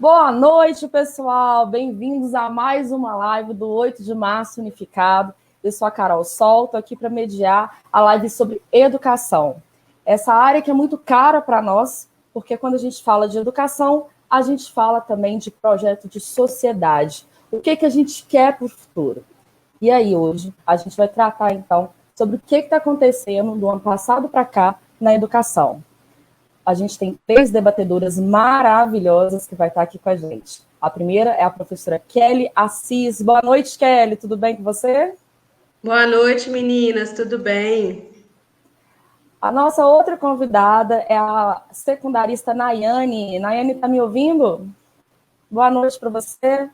Boa noite, pessoal. Bem-vindos a mais uma live do 8 de março unificado. Eu sou a Carol Sol, estou aqui para mediar a live sobre educação. Essa área que é muito cara para nós, porque quando a gente fala de educação, a gente fala também de projeto de sociedade. O que a gente quer para o futuro? E aí, hoje, a gente vai tratar, então, sobre o que está acontecendo do ano passado para cá na educação. A gente tem 3 debatedoras maravilhosas que vai estar aqui com a gente. A primeira é a professora Kelly Assis. Boa noite, Kelly. Tudo bem com você? Boa noite, meninas. Tudo bem? A nossa outra convidada é a secundarista Nayane. Nayane, está me ouvindo? Boa noite para você.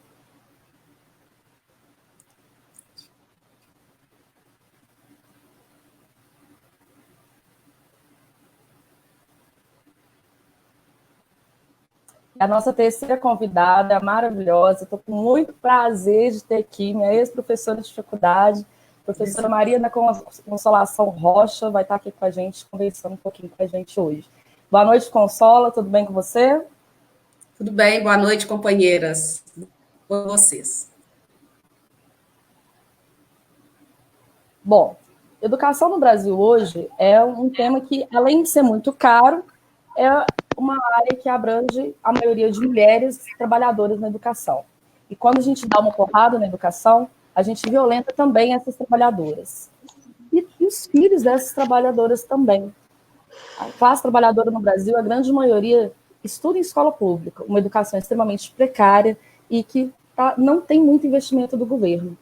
A nossa terceira convidada é maravilhosa. Estou com muito prazer de ter aqui minha ex-professora de faculdade, professora Maria da Consolação Rocha, vai estar aqui com a gente, conversando um pouquinho com a gente hoje. Boa noite, Consola. Tudo bem com você? Tudo bem. Boa noite, companheiras. Com vocês. Bom, educação no Brasil hoje é um tema que, além de ser muito caro, é uma área que abrange a maioria de mulheres trabalhadoras na educação. E quando a gente dá uma porrada na educação, a gente violenta também essas trabalhadoras. E os filhos dessas trabalhadoras também. A classe trabalhadora no Brasil, a grande maioria estuda em escola pública, uma educação extremamente precária e que não tem muito investimento do governo.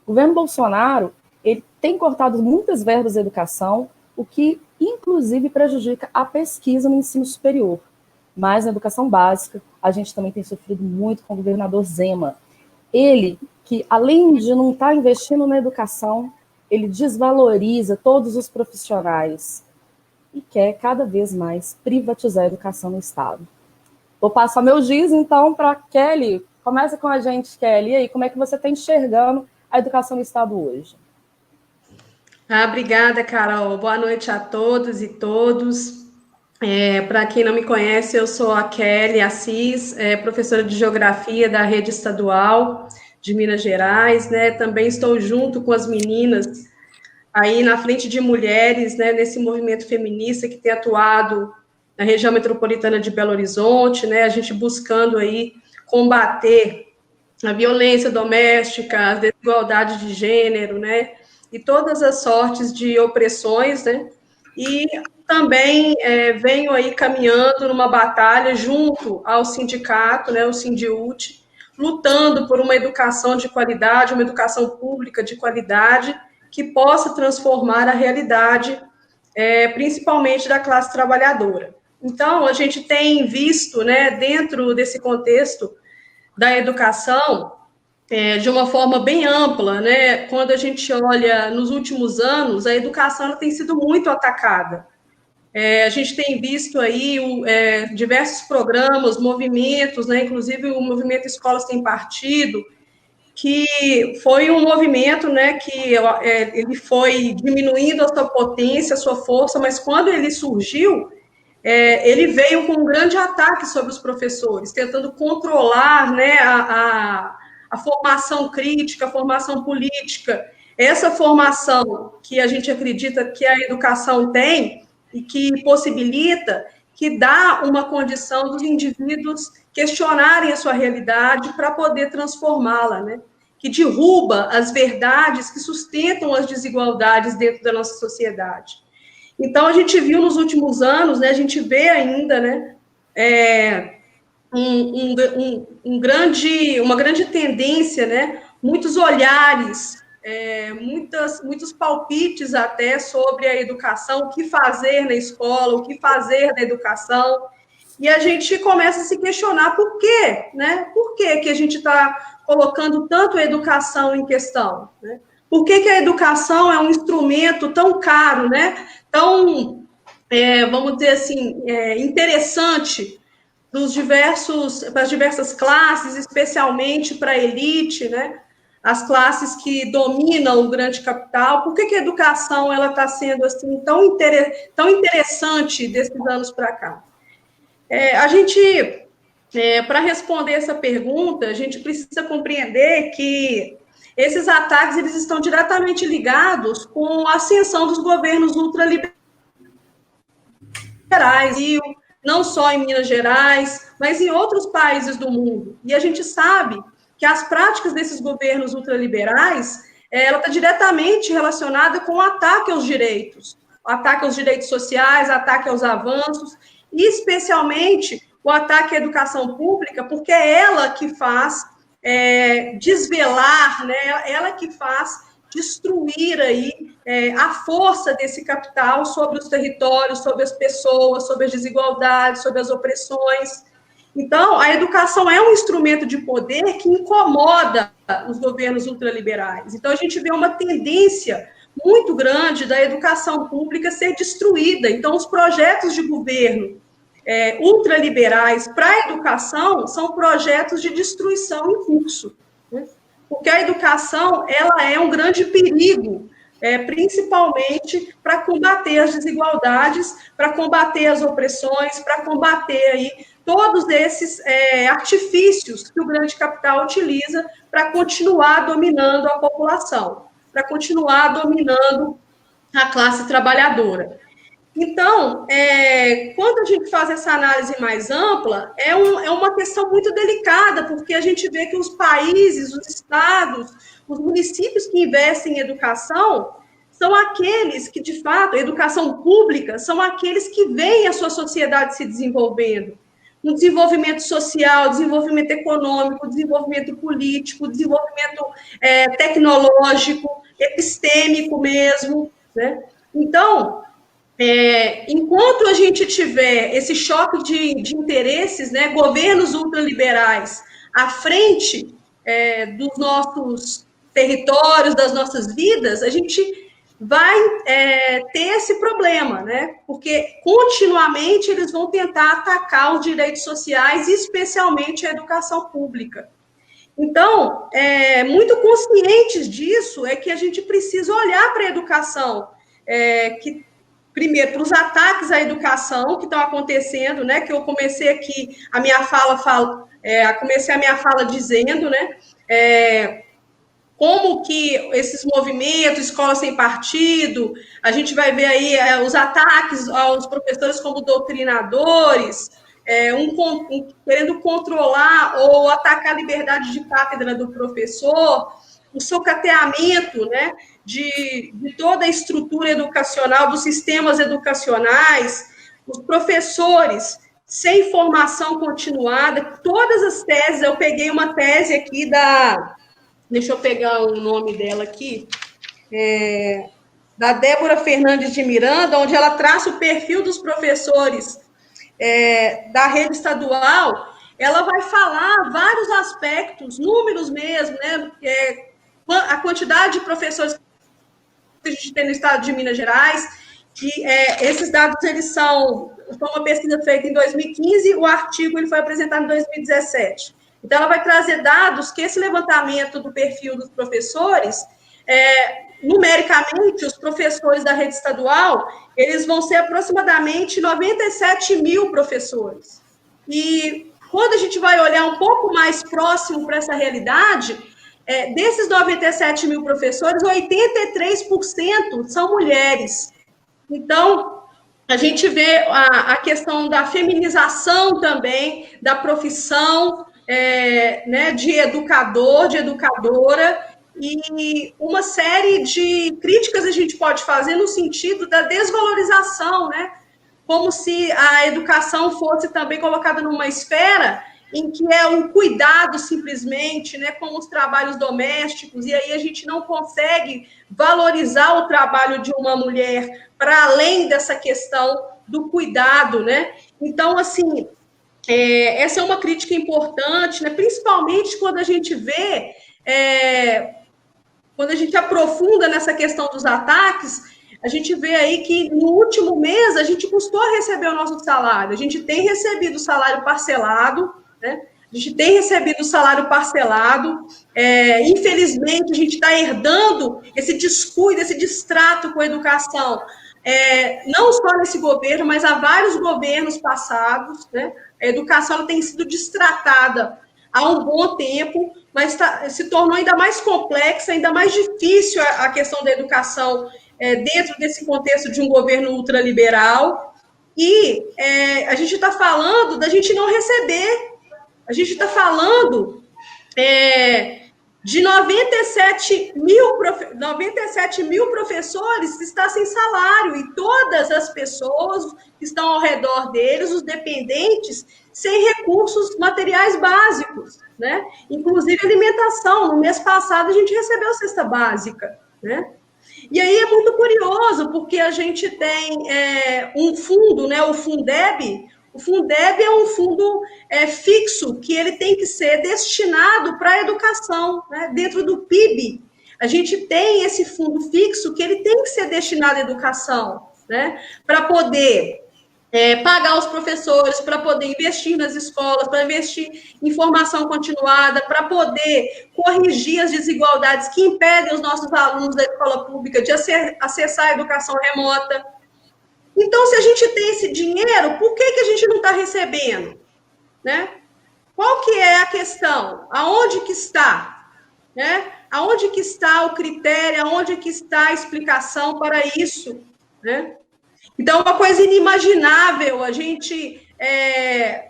O governo Bolsonaro, ele tem cortado muitas verbas da educação, o que, inclusive, prejudica a pesquisa no ensino superior. Mas na educação básica, a gente também tem sofrido muito com o governador Zema. Ele, que além de não estar investindo na educação, ele desvaloriza todos os profissionais e quer cada vez mais privatizar a educação no Estado. Vou passar meu giz, então, para a Kelly. Começa com a gente, Kelly. E aí, como é que você está enxergando a educação no Estado hoje? Obrigada, Carol. Boa noite a todos e todos. Para quem não me conhece, eu sou a Kelly Assis, professora de Geografia da Rede Estadual de Minas Gerais, né? Também estou junto com as meninas aí na frente de mulheres, né, nesse movimento feminista que tem atuado na região metropolitana de Belo Horizonte, né? A gente buscando aí combater a violência doméstica, as desigualdades de gênero, né? E todas as sortes de opressões, né? E também venho aí caminhando numa batalha junto ao sindicato, né, o Sindiúte, lutando por uma educação de qualidade, uma educação pública de qualidade, que possa transformar a realidade, principalmente da classe trabalhadora. Então, a gente tem visto, né, dentro desse contexto da educação, de uma forma bem ampla, né? Quando a gente olha nos últimos anos, a educação tem sido muito atacada. A gente tem visto aí diversos programas, movimentos, né? Inclusive o movimento Escolas Sem Partido, que foi um movimento, né, que ele foi diminuindo a sua potência, a sua força, mas quando ele surgiu, ele veio com um grande ataque sobre os professores, tentando controlar, né, a formação crítica, a formação política, essa formação que a gente acredita que a educação tem e que possibilita, que dá uma condição dos indivíduos questionarem a sua realidade para poder transformá-la, né? Que derruba as verdades que sustentam as desigualdades dentro da nossa sociedade. Então, a gente viu nos últimos anos, né, a gente vê ainda, né, uma grande tendência, né, muitos olhares, muitos palpites até sobre a educação, o que fazer na escola, o que fazer na educação, e a gente começa a se questionar por quê, né? Por que a gente está colocando tanto a educação em questão, né? Por que a educação é um instrumento tão caro, né? Tão, vamos dizer assim, interessante para as diversas classes, especialmente para a elite, né? As classes que dominam o grande capital. Por que a educação ela está sendo assim tão interessante desses anos para cá? A gente Para responder essa pergunta, a gente precisa compreender que esses ataques eles estão diretamente ligados com a ascensão dos governos ultraliberais, não só em Minas Gerais, mas em outros países do mundo. E a gente sabe que as práticas desses governos ultraliberais, ela está diretamente relacionada com o ataque aos direitos sociais, ataque aos avanços, e especialmente o ataque à educação pública, porque é ela que faz desvelar, né? Ela que faz destruir aí a força desse capital sobre os territórios, sobre as pessoas, sobre as desigualdades, sobre as opressões. Então, a educação é um instrumento de poder que incomoda os governos ultraliberais. Então, a gente vê uma tendência muito grande da educação pública ser destruída. Então, os projetos de governo ultraliberais para a educação são projetos de destruição em curso, né? Porque a educação ela é um grande perigo, principalmente para combater as desigualdades, para combater as opressões, para combater aí todos esses artifícios que o grande capital utiliza para continuar dominando a população, para continuar dominando a classe trabalhadora. Então, quando a gente faz essa análise mais ampla, é uma questão muito delicada, porque a gente vê que os países, os estados, os municípios que investem em educação são aqueles que, de fato, educação pública, são aqueles que veem a sua sociedade se desenvolvendo. Um desenvolvimento social, desenvolvimento econômico, desenvolvimento político, desenvolvimento tecnológico, epistêmico mesmo, né? Então, enquanto a gente tiver esse choque de interesses, né, governos ultraliberais à frente dos nossos territórios, das nossas vidas, a gente vai ter esse problema, né? Porque continuamente eles vão tentar atacar os direitos sociais, especialmente a educação pública. Então, muito conscientes disso, é que a gente precisa olhar para a educação, primeiro, para os ataques à educação que estão acontecendo, né? Que eu comecei aqui a minha fala dizendo, né? Como que esses movimentos, escola sem partido, a gente vai ver aí os ataques aos professores como doutrinadores, querendo controlar ou atacar a liberdade de cátedra do professor, o socateamento, né, de toda a estrutura educacional, dos sistemas educacionais, os professores sem formação continuada, todas as teses, eu peguei uma tese aqui deixa eu pegar o nome dela aqui, da Débora Fernandes de Miranda, onde ela traça o perfil dos professores da rede estadual. Ela vai falar vários aspectos, números mesmo, né? A quantidade de professores que a gente tem no estado de Minas Gerais, que esses dados, foi uma pesquisa feita em 2015, o artigo ele foi apresentado em 2017. Então, ela vai trazer dados que esse levantamento do perfil dos professores, numericamente, os professores da rede estadual, eles vão ser aproximadamente 97 mil professores. E quando a gente vai olhar um pouco mais próximo para essa realidade, desses 97 mil professores, 83% são mulheres. Então, a gente vê a questão da feminização também, da profissão, né, de educador, de educadora, e uma série de críticas a gente pode fazer no sentido da desvalorização, né? Como se a educação fosse também colocada numa esfera em que é um cuidado simplesmente, né, com os trabalhos domésticos, e aí a gente não consegue valorizar o trabalho de uma mulher para além dessa questão do cuidado, né? Então, assim, essa é uma crítica importante, né? Principalmente quando a gente vê, quando a gente aprofunda nessa questão dos ataques, a gente vê aí que no último mês a gente custou a receber o nosso salário, a gente tem recebido o salário parcelado, né? A gente tem recebido o salário parcelado, infelizmente a gente está herdando esse descuido, esse distrato com a educação, não só nesse governo, mas há vários governos passados, né? A educação ela tem sido destratada há um bom tempo, mas se tornou ainda mais complexa, ainda mais difícil a questão da educação dentro desse contexto de um governo ultraliberal. E a gente está falando da gente não receber, a gente está falando de 97 mil professores que estão sem salário, e todas as pessoas que estão ao redor deles, os dependentes, sem recursos materiais básicos, né? Inclusive alimentação. No mês passado, a gente recebeu cesta básica, né? E aí é muito curioso, porque a gente tem um fundo, né, o Fundeb. O Fundeb é um fundo fixo, que ele tem que ser destinado para a educação, né? Dentro do PIB, a gente tem esse fundo fixo que ele tem que ser destinado à educação, né? Para poder pagar os professores, para poder investir nas escolas, para investir em formação continuada, para poder corrigir as desigualdades que impedem os nossos alunos da escola pública de acessar a educação remota. Então, se a gente tem esse dinheiro, por que a gente não está recebendo? Né? Qual que é a questão? Aonde que está? Né? Aonde que está o critério? Aonde que está a explicação para isso? Né? Então, é uma coisa inimaginável a gente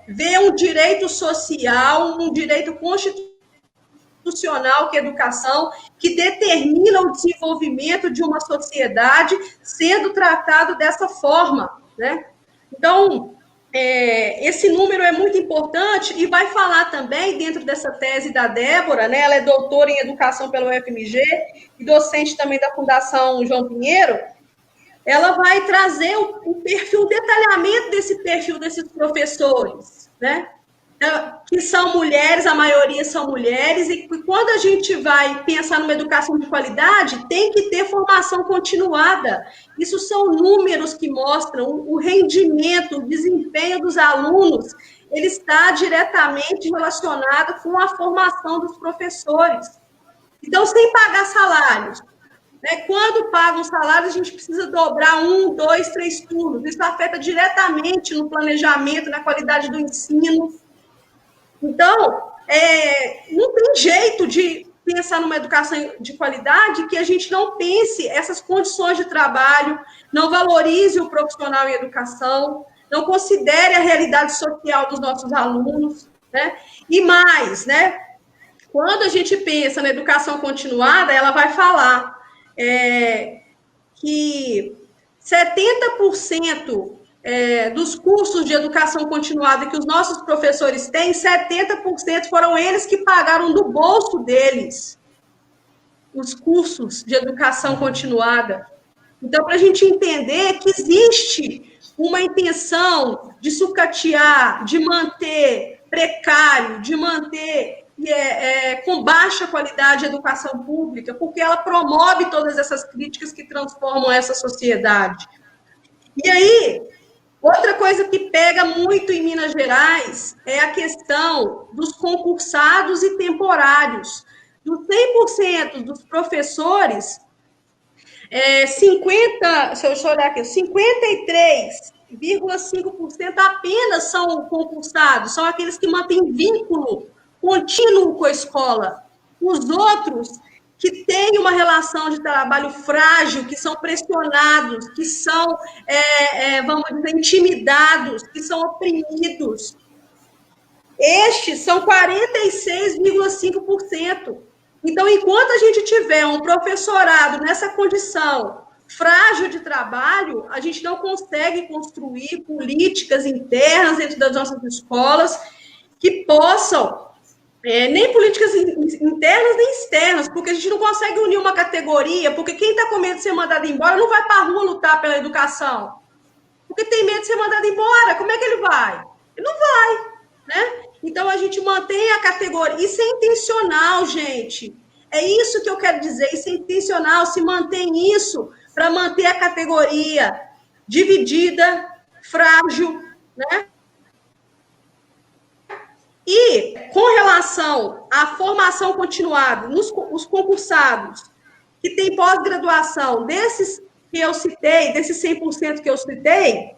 ver um direito social, um direito constitucional, que é a educação, que determina o desenvolvimento de uma sociedade sendo tratado dessa forma, né? Então, esse número é muito importante e vai falar também, dentro dessa tese da Débora, né? Ela é doutora em educação pela UFMG e docente também da Fundação João Pinheiro. Ela vai trazer o perfil, o detalhamento desse perfil desses professores, né? Que são mulheres, a maioria são mulheres, e quando a gente vai pensar numa educação de qualidade, tem que ter formação continuada. Isso são números que mostram o rendimento, o desempenho dos alunos, ele está diretamente relacionado com a formação dos professores. Então, sem pagar salários, né? Quando pagam salários, a gente precisa dobrar 1, 2, 3 turnos. Isso afeta diretamente no planejamento, na qualidade do ensino. Então, não tem jeito de pensar numa educação de qualidade que a gente não pense essas condições de trabalho, não valorize o profissional em educação, não considere a realidade social dos nossos alunos, né? E mais, né? Quando a gente pensa na educação continuada, ela vai falar que 70% dos cursos de educação continuada que os nossos professores têm, 70% foram eles que pagaram do bolso deles os cursos de educação continuada. Então, para a gente entender que existe uma intenção de sucatear, de manter precário, de manter com baixa qualidade a educação pública, porque ela promove todas essas críticas que transformam essa sociedade. E aí, outra coisa que pega muito em Minas Gerais é a questão dos concursados e temporários. Dos 100% dos professores, 53,5% apenas são concursados, são aqueles que mantêm vínculo contínuo com a escola. Os outros que têm uma relação de trabalho frágil, que são pressionados, que são, vamos dizer, intimidados, que são oprimidos. Estes são 46,5%. Então, enquanto a gente tiver um professorado nessa condição frágil de trabalho, a gente não consegue construir políticas internas dentro das nossas escolas que possam, nem políticas internas nem externas, porque a gente não consegue unir uma categoria, porque quem está com medo de ser mandado embora não vai para a rua lutar pela educação, porque tem medo de ser mandado embora. Como é que ele vai? Ele não vai, né? Então, a gente mantém a categoria. Isso é intencional, gente. É isso que eu quero dizer. Isso é intencional. Se mantém isso para manter a categoria dividida, frágil, né? E, com relação à formação continuada, os concursados que têm pós-graduação, desses que eu citei, desses 100% que eu citei,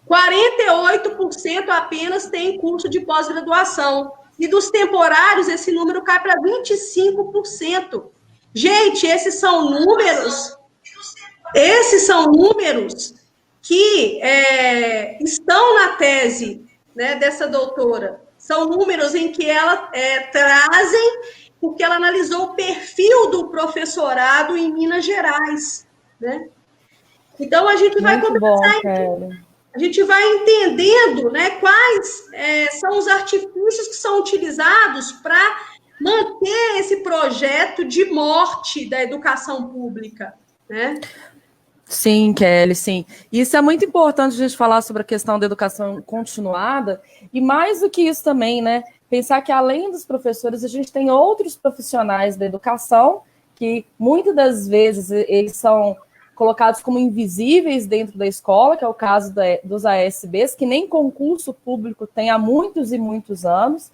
48% apenas tem curso de pós-graduação. E dos temporários, esse número cai para 25%. Gente, esses são números que estão na tese, né, dessa doutora. São números em que ela trazem, porque ela analisou o perfil do professorado em Minas Gerais, né? Então, a gente vai a gente vai entendendo, né, quais são os artifícios que são utilizados para manter esse projeto de morte da educação pública, né? Sim, Kelly, sim. Isso é muito importante a gente falar sobre a questão da educação continuada, e mais do que isso também, né? Pensar que além dos professores, a gente tem outros profissionais da educação que muitas das vezes eles são colocados como invisíveis dentro da escola, que é o caso dos ASBs, que nem concurso público tem há muitos e muitos anos,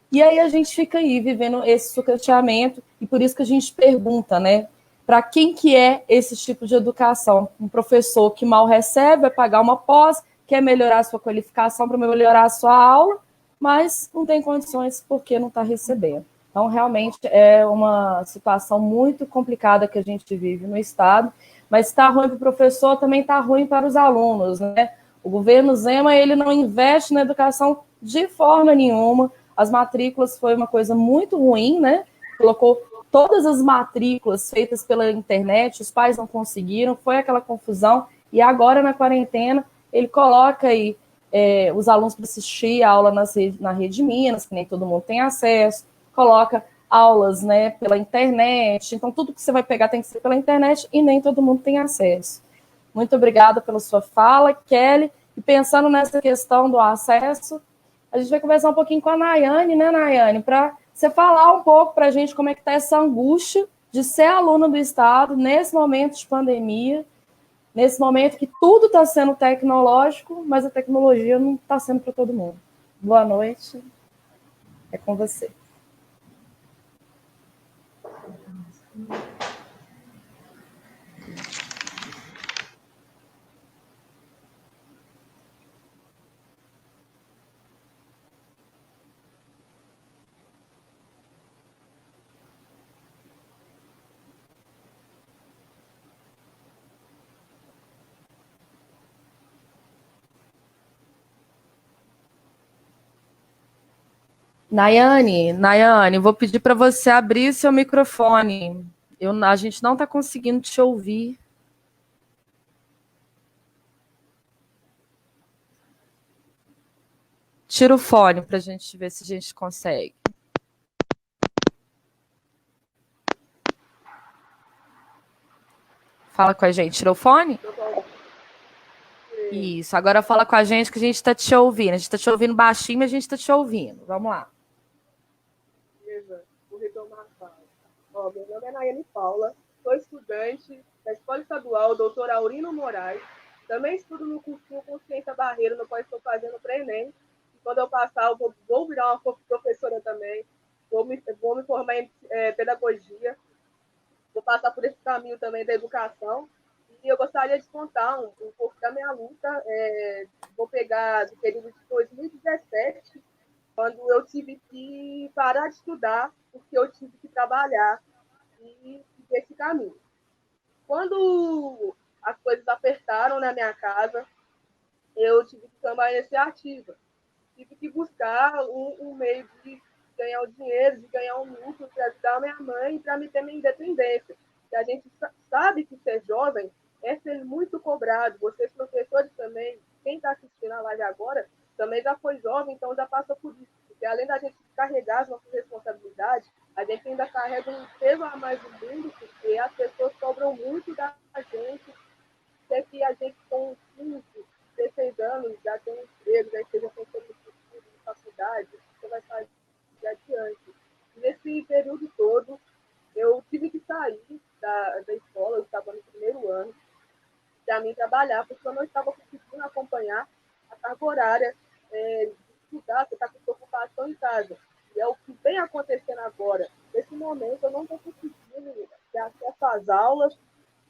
e aí a gente fica aí vivendo esse sucateamento, e por isso que a gente pergunta, né? Para quem que é esse tipo de educação? Um professor que mal recebe, vai pagar uma pós, quer melhorar a sua qualificação para melhorar a sua aula, mas não tem condições porque não está recebendo. Então, realmente, é uma situação muito complicada que a gente vive no Estado, mas está ruim para o professor, também está ruim para os alunos, né? O governo Zema, ele não investe na educação de forma nenhuma, as matrículas foi uma coisa muito ruim, né? Colocou todas as matrículas feitas pela internet, os pais não conseguiram, foi aquela confusão, e agora na quarentena ele coloca aí os alunos para assistir a aula na Rede Minas, que nem todo mundo tem acesso, coloca aulas, né, pela internet, então tudo que você vai pegar tem que ser pela internet e nem todo mundo tem acesso. Muito obrigada pela sua fala, Kelly, e pensando nessa questão do acesso, a gente vai conversar um pouquinho com a Nayane, né, Nayane, para você falar um pouco para a gente como é que está essa angústia de ser aluna do Estado nesse momento de pandemia, nesse momento que tudo está sendo tecnológico, mas a tecnologia não está sendo para todo mundo. Boa noite, é com você. Nayane, vou pedir para você abrir seu microfone. A gente não está conseguindo te ouvir. Tira o fone para a gente ver se a gente consegue. Fala com a gente. Tirou o fone? Isso. Agora fala com a gente que a gente está te ouvindo. A gente está te ouvindo baixinho, mas a gente está te ouvindo. Vamos lá. Beleza. Vou retomar a fala. Meu nome é Nayane Paula, sou estudante da Escola Estadual Dr. Aurino Moraes. Também estudo no cursinho Consciência Barreira, no qual estou fazendo pré-ENEM. E quando eu passar, eu vou virar uma professora também. Vou me formar em pedagogia. Vou passar por esse caminho também da educação. E eu gostaria de contar um pouco da minha luta. Vou pegar do período de 2017, quando eu tive que parar de estudar, porque eu tive que trabalhar e seguir esse caminho. Quando as coisas apertaram na minha casa, eu tive que tomar a iniciativa. Tive que buscar um meio de ganhar o dinheiro, de ganhar um lucro para ajudar a minha mãe e para me ter minha independência. E a gente sabe que ser jovem é ser muito cobrado. Vocês, professores, também, quem está assistindo a live agora, também já foi jovem, então já passou por isso. Porque além da gente carregar as nossas responsabilidades, a gente ainda carrega um peso a mais do mundo, porque as pessoas cobram muito da gente, até que a gente com 15, 16 anos já tem um emprego, já esteja pensando no futuro, na faculdade, você vai fazer adiante. E nesse período todo, eu tive que sair da escola, eu estava no primeiro ano, para mim trabalhar, porque eu não estava conseguindo acompanhar a carga horária de estudar, você está com preocupação em casa. E é o que vem acontecendo agora. Nesse momento, eu não estou conseguindo ter acesso às aulas,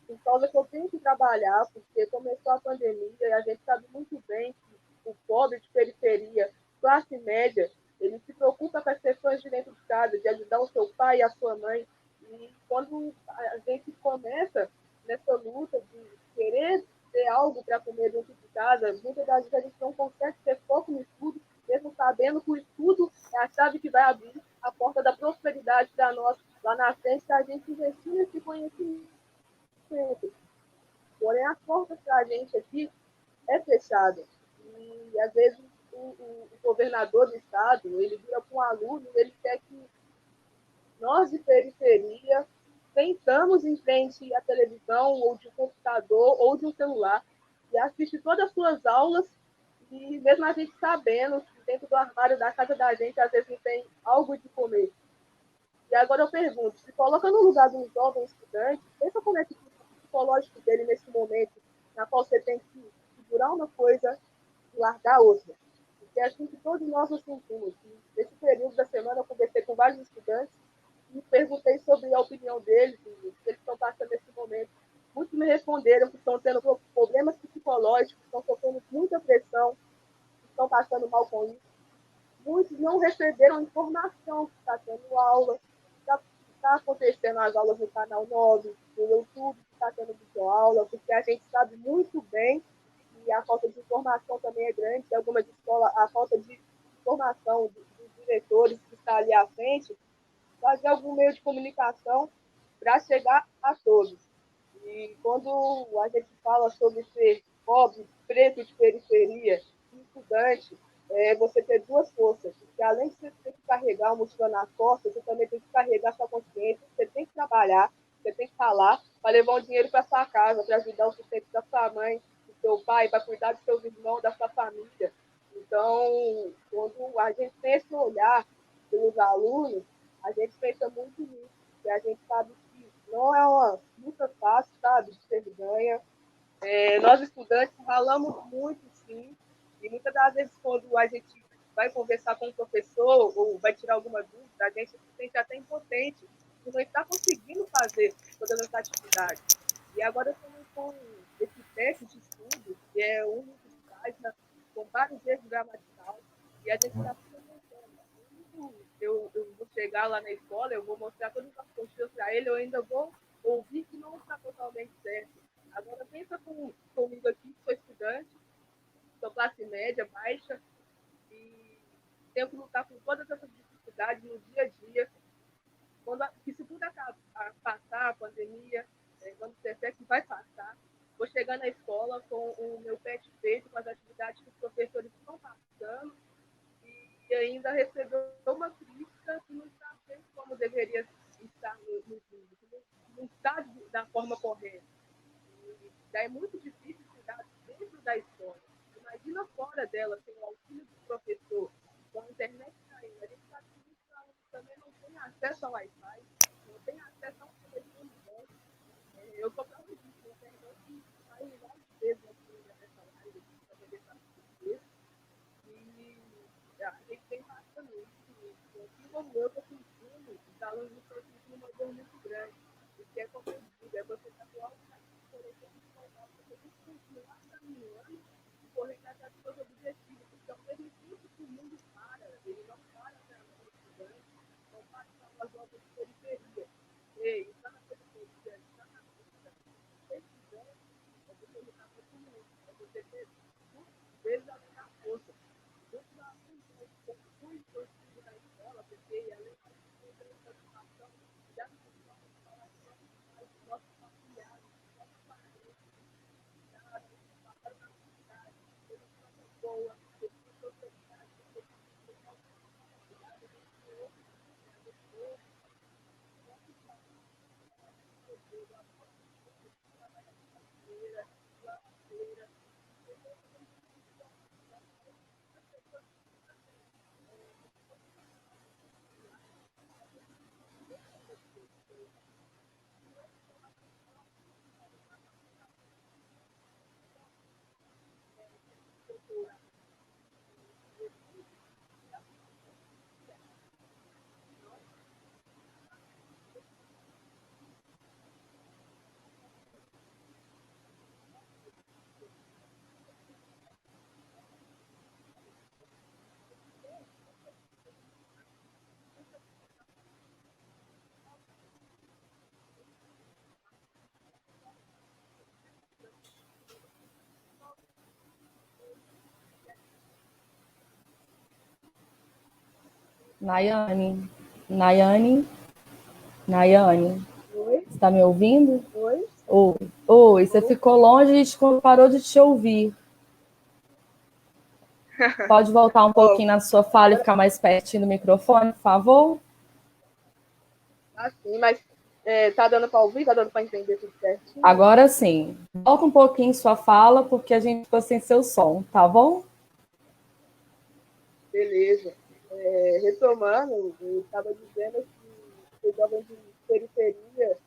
por causa que eu tenho que trabalhar, porque começou a pandemia e a gente sabe muito bem que o pobre de periferia, classe média, ele se preocupa com as questões de dentro de casa, de ajudar o seu pai e a sua mãe. E quando a gente começa nessa luta de querer ter algo para comer dentro de casa, muitas das vezes a gente não consegue ter foco no estudo, mesmo sabendo que o estudo é a chave que vai abrir a porta da prosperidade para nós lá na frente, se a gente investir nesse conhecimento. Porém, a porta para a gente aqui é fechada. E, às vezes, o governador do estado, ele vira para um aluno, ele quer que nós de periferia sentamos em frente à televisão, ou de um computador, ou de um celular, e assiste todas as suas aulas, e mesmo a gente sabendo que dentro do armário da casa da gente, às vezes não tem algo de comer. E agora eu pergunto, se coloca no lugar de um jovem estudante, pensa como é que fica o psicológico dele nesse momento, na qual você tem que segurar uma coisa e largar outra. Porque é assim que todos nós nos sentimos. E nesse período da semana eu conversei com vários estudantes e perguntei sobre a opinião deles, e o que eles estão passando nesse momento. Muitos me responderam que estão tendo problemas psicológicos, estão sofrendo muita pressão, estão passando mal com isso. Muitos não receberam informação que está tendo aula, está acontecendo as aulas no canal 9, no YouTube, está tendo videoaula, porque a gente sabe muito bem que a falta de informação também é grande. Em algumas escolas, a falta de informação dos diretores que está ali à frente, fazer algum meio de comunicação para chegar a todos. E quando a gente fala sobre ser pobre, preto de periferia, estudante, você ter duas forças. Porque além de você ter que carregar o mochila nas costas, você também tem que carregar sua consciência, você tem que trabalhar, você tem que falar para levar um dinheiro para sua casa, para ajudar o sustento da sua mãe, do seu pai, para cuidar dos seus irmãos, da sua família. Então, quando a gente tem esse olhar pelos alunos, a gente pensa muito nisso, porque a gente sabe que não é uma luta fácil, sabe, de ser ganha. Nós, estudantes, ralamos muito, sim, e muitas das vezes, quando a gente vai conversar com o professor ou vai tirar alguma dúvida, a gente se sente até impotente por não estar conseguindo fazer todas as atividades. E agora, com esse teste de estudo, que é único de página, com vários erros gramaticais, e a gente está eu vou chegar lá na escola, eu vou mostrar todas as posturas para ele, eu ainda vou ouvir que não está totalmente certo. Agora, pensa comigo aqui, que sou estudante, sou classe média, baixa, e tenho que lutar com todas essas dificuldades no dia a dia. Que se tudo passar, a pandemia, quando disser que vai passar, vou chegar na escola com o meu PET feito, com as atividades que os professores estão passando, e ainda recebeu uma crítica que não está feito como deveria estar não está da forma correta. E daí é muito difícil estudar dentro da escola. Imagina fora dela, sem o auxílio do professor, com a internet caindo. A gente sabe que muitos alunos também não têm acesso ao Wi-Fi, não têm acesso a um telefone bom. Eu estou prova disso, a internet caiu várias vezes nessa live, para poder fazer isso. E a gente tem passando isso. Assim como eu estou sentindo, os alunos estão sentindo uma dor muito grande. Porque é como eu digo, é você estar com algo por exemplo, você tem que continuar caminhando e correr atrás dos seus objetivos. Porque ao mesmo tempo que o mundo para, ele não para para nós estudantes, não para para nós jovens de periferia. Ei, está na periferia, está na vida. Ser estudante é você lutar por todo mundo, é você ter muitas vezes além da força. Muitos alunos concluem seu estudo na escola, porque além de ter essa educação, já não tem como falar de nossos familiares, nossos parentes, passaram na cidade, teve uma coisa boa, teve uma sociedade, teve uma sociedade, Nayane, Nayane, Nayane, Oi? está me ouvindo? Oi? Oi, oi, você ficou longe e a gente parou de te ouvir. Pode voltar um pouquinho na sua fala e ficar mais pertinho do microfone, por favor? Assim, mas tá dando para ouvir? Tá dando para entender tudo certinho? Agora sim. Volta um pouquinho sua fala, porque a gente ficou sem seu som, tá bom? Beleza. Retomando, eu estava dizendo que os jovens de periferia,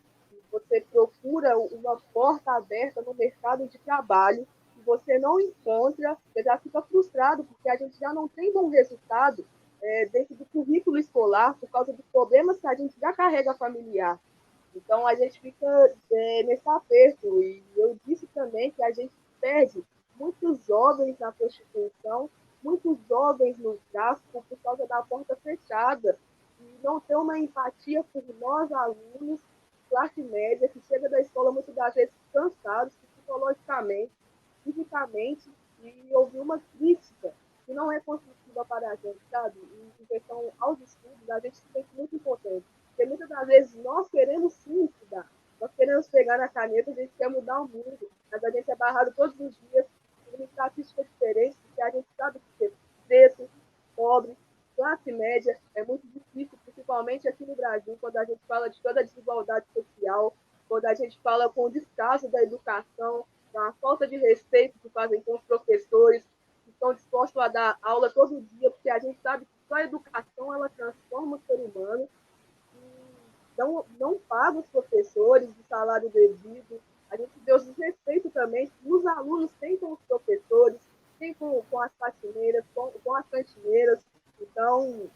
você procura uma porta aberta no mercado de trabalho e você não encontra, você já fica frustrado, porque a gente já não tem bom resultado dentro do currículo escolar por causa dos problemas que a gente já carrega familiar. Então, a gente fica nesse aperto. E eu disse também que a gente perde muitos jovens na prostituição, muitos jovens no tráfico por causa da porta fechada. E não ter uma empatia por nós, alunos, classe média, que chega da escola muitas das vezes cansados psicologicamente, fisicamente, e ouvir uma crítica que não é construtiva para a gente, sabe? Em questão aos estudos, a gente se sente muito importante. Porque muitas das vezes nós queremos sim estudar, nós queremos pegar na caneta, a gente quer mudar o mundo, mas a gente é barrado todos os dias por uma estatística diferente, porque a gente sabe que ser preto, pobre, classe média é muito difícil, principalmente aqui no Brasil, quando a gente fala de toda a desigualdade social, quando a gente fala com o descaso da educação, da falta de respeito que fazem com os professores, que estão dispostos a dar aula todo dia, porque a gente sabe que só a educação ela transforma o ser humano, não paga os professores o salário devido. A gente vê os desrespeitos também os alunos têm com os professores, têm com as faxineiras, com as cantineiras. Então,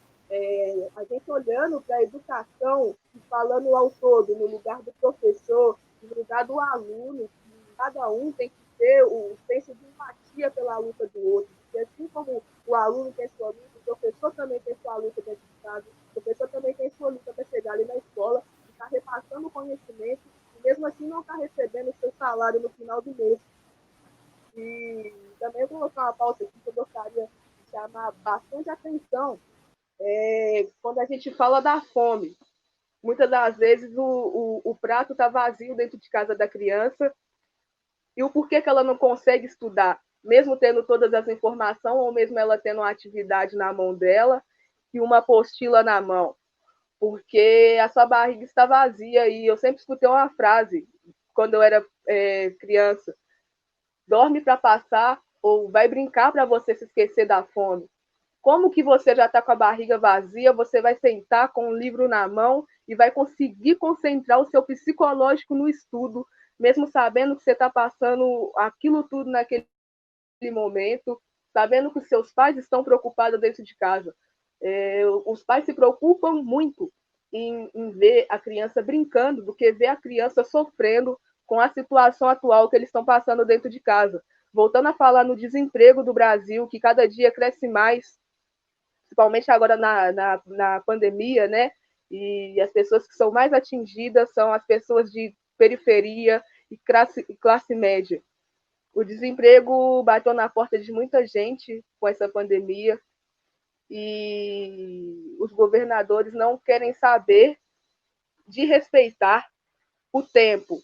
a gente olhando para a educação e falando ao todo, no lugar do professor, no lugar do aluno, cada um tem que ter o senso de empatia pela luta do outro. Porque assim como o aluno tem sua luta, o professor também tem sua luta dentro de casa, o professor também tem sua luta para chegar ali na escola, está repassando o conhecimento, e mesmo assim não está recebendo o seu salário no final do mês. E também eu vou colocar uma pauta aqui que eu gostaria de chamar bastante atenção, quando a gente fala da fome. Muitas das vezes o prato está vazio dentro de casa da criança, e o porquê que ela não consegue estudar, mesmo tendo todas as informações, ou mesmo ela tendo uma atividade na mão dela e uma apostila na mão. Porque a sua barriga está vazia. E eu sempre escutei uma frase, quando eu era criança: dorme para passar ou vai brincar para você se esquecer da fome. Como que você já está com a barriga vazia, você vai sentar com um livro na mão e vai conseguir concentrar o seu psicológico no estudo, mesmo sabendo que você está passando aquilo tudo naquele momento, sabendo que os seus pais estão preocupados dentro de casa. Os pais se preocupam muito em ver a criança brincando do que ver a criança sofrendo com a situação atual que eles estão passando dentro de casa. Voltando a falar no desemprego do Brasil, que cada dia cresce mais, principalmente agora na pandemia, né? E as pessoas que são mais atingidas são as pessoas de periferia e classe média. O desemprego bateu na porta de muita gente com essa pandemia e os governadores não querem saber de respeitar o tempo.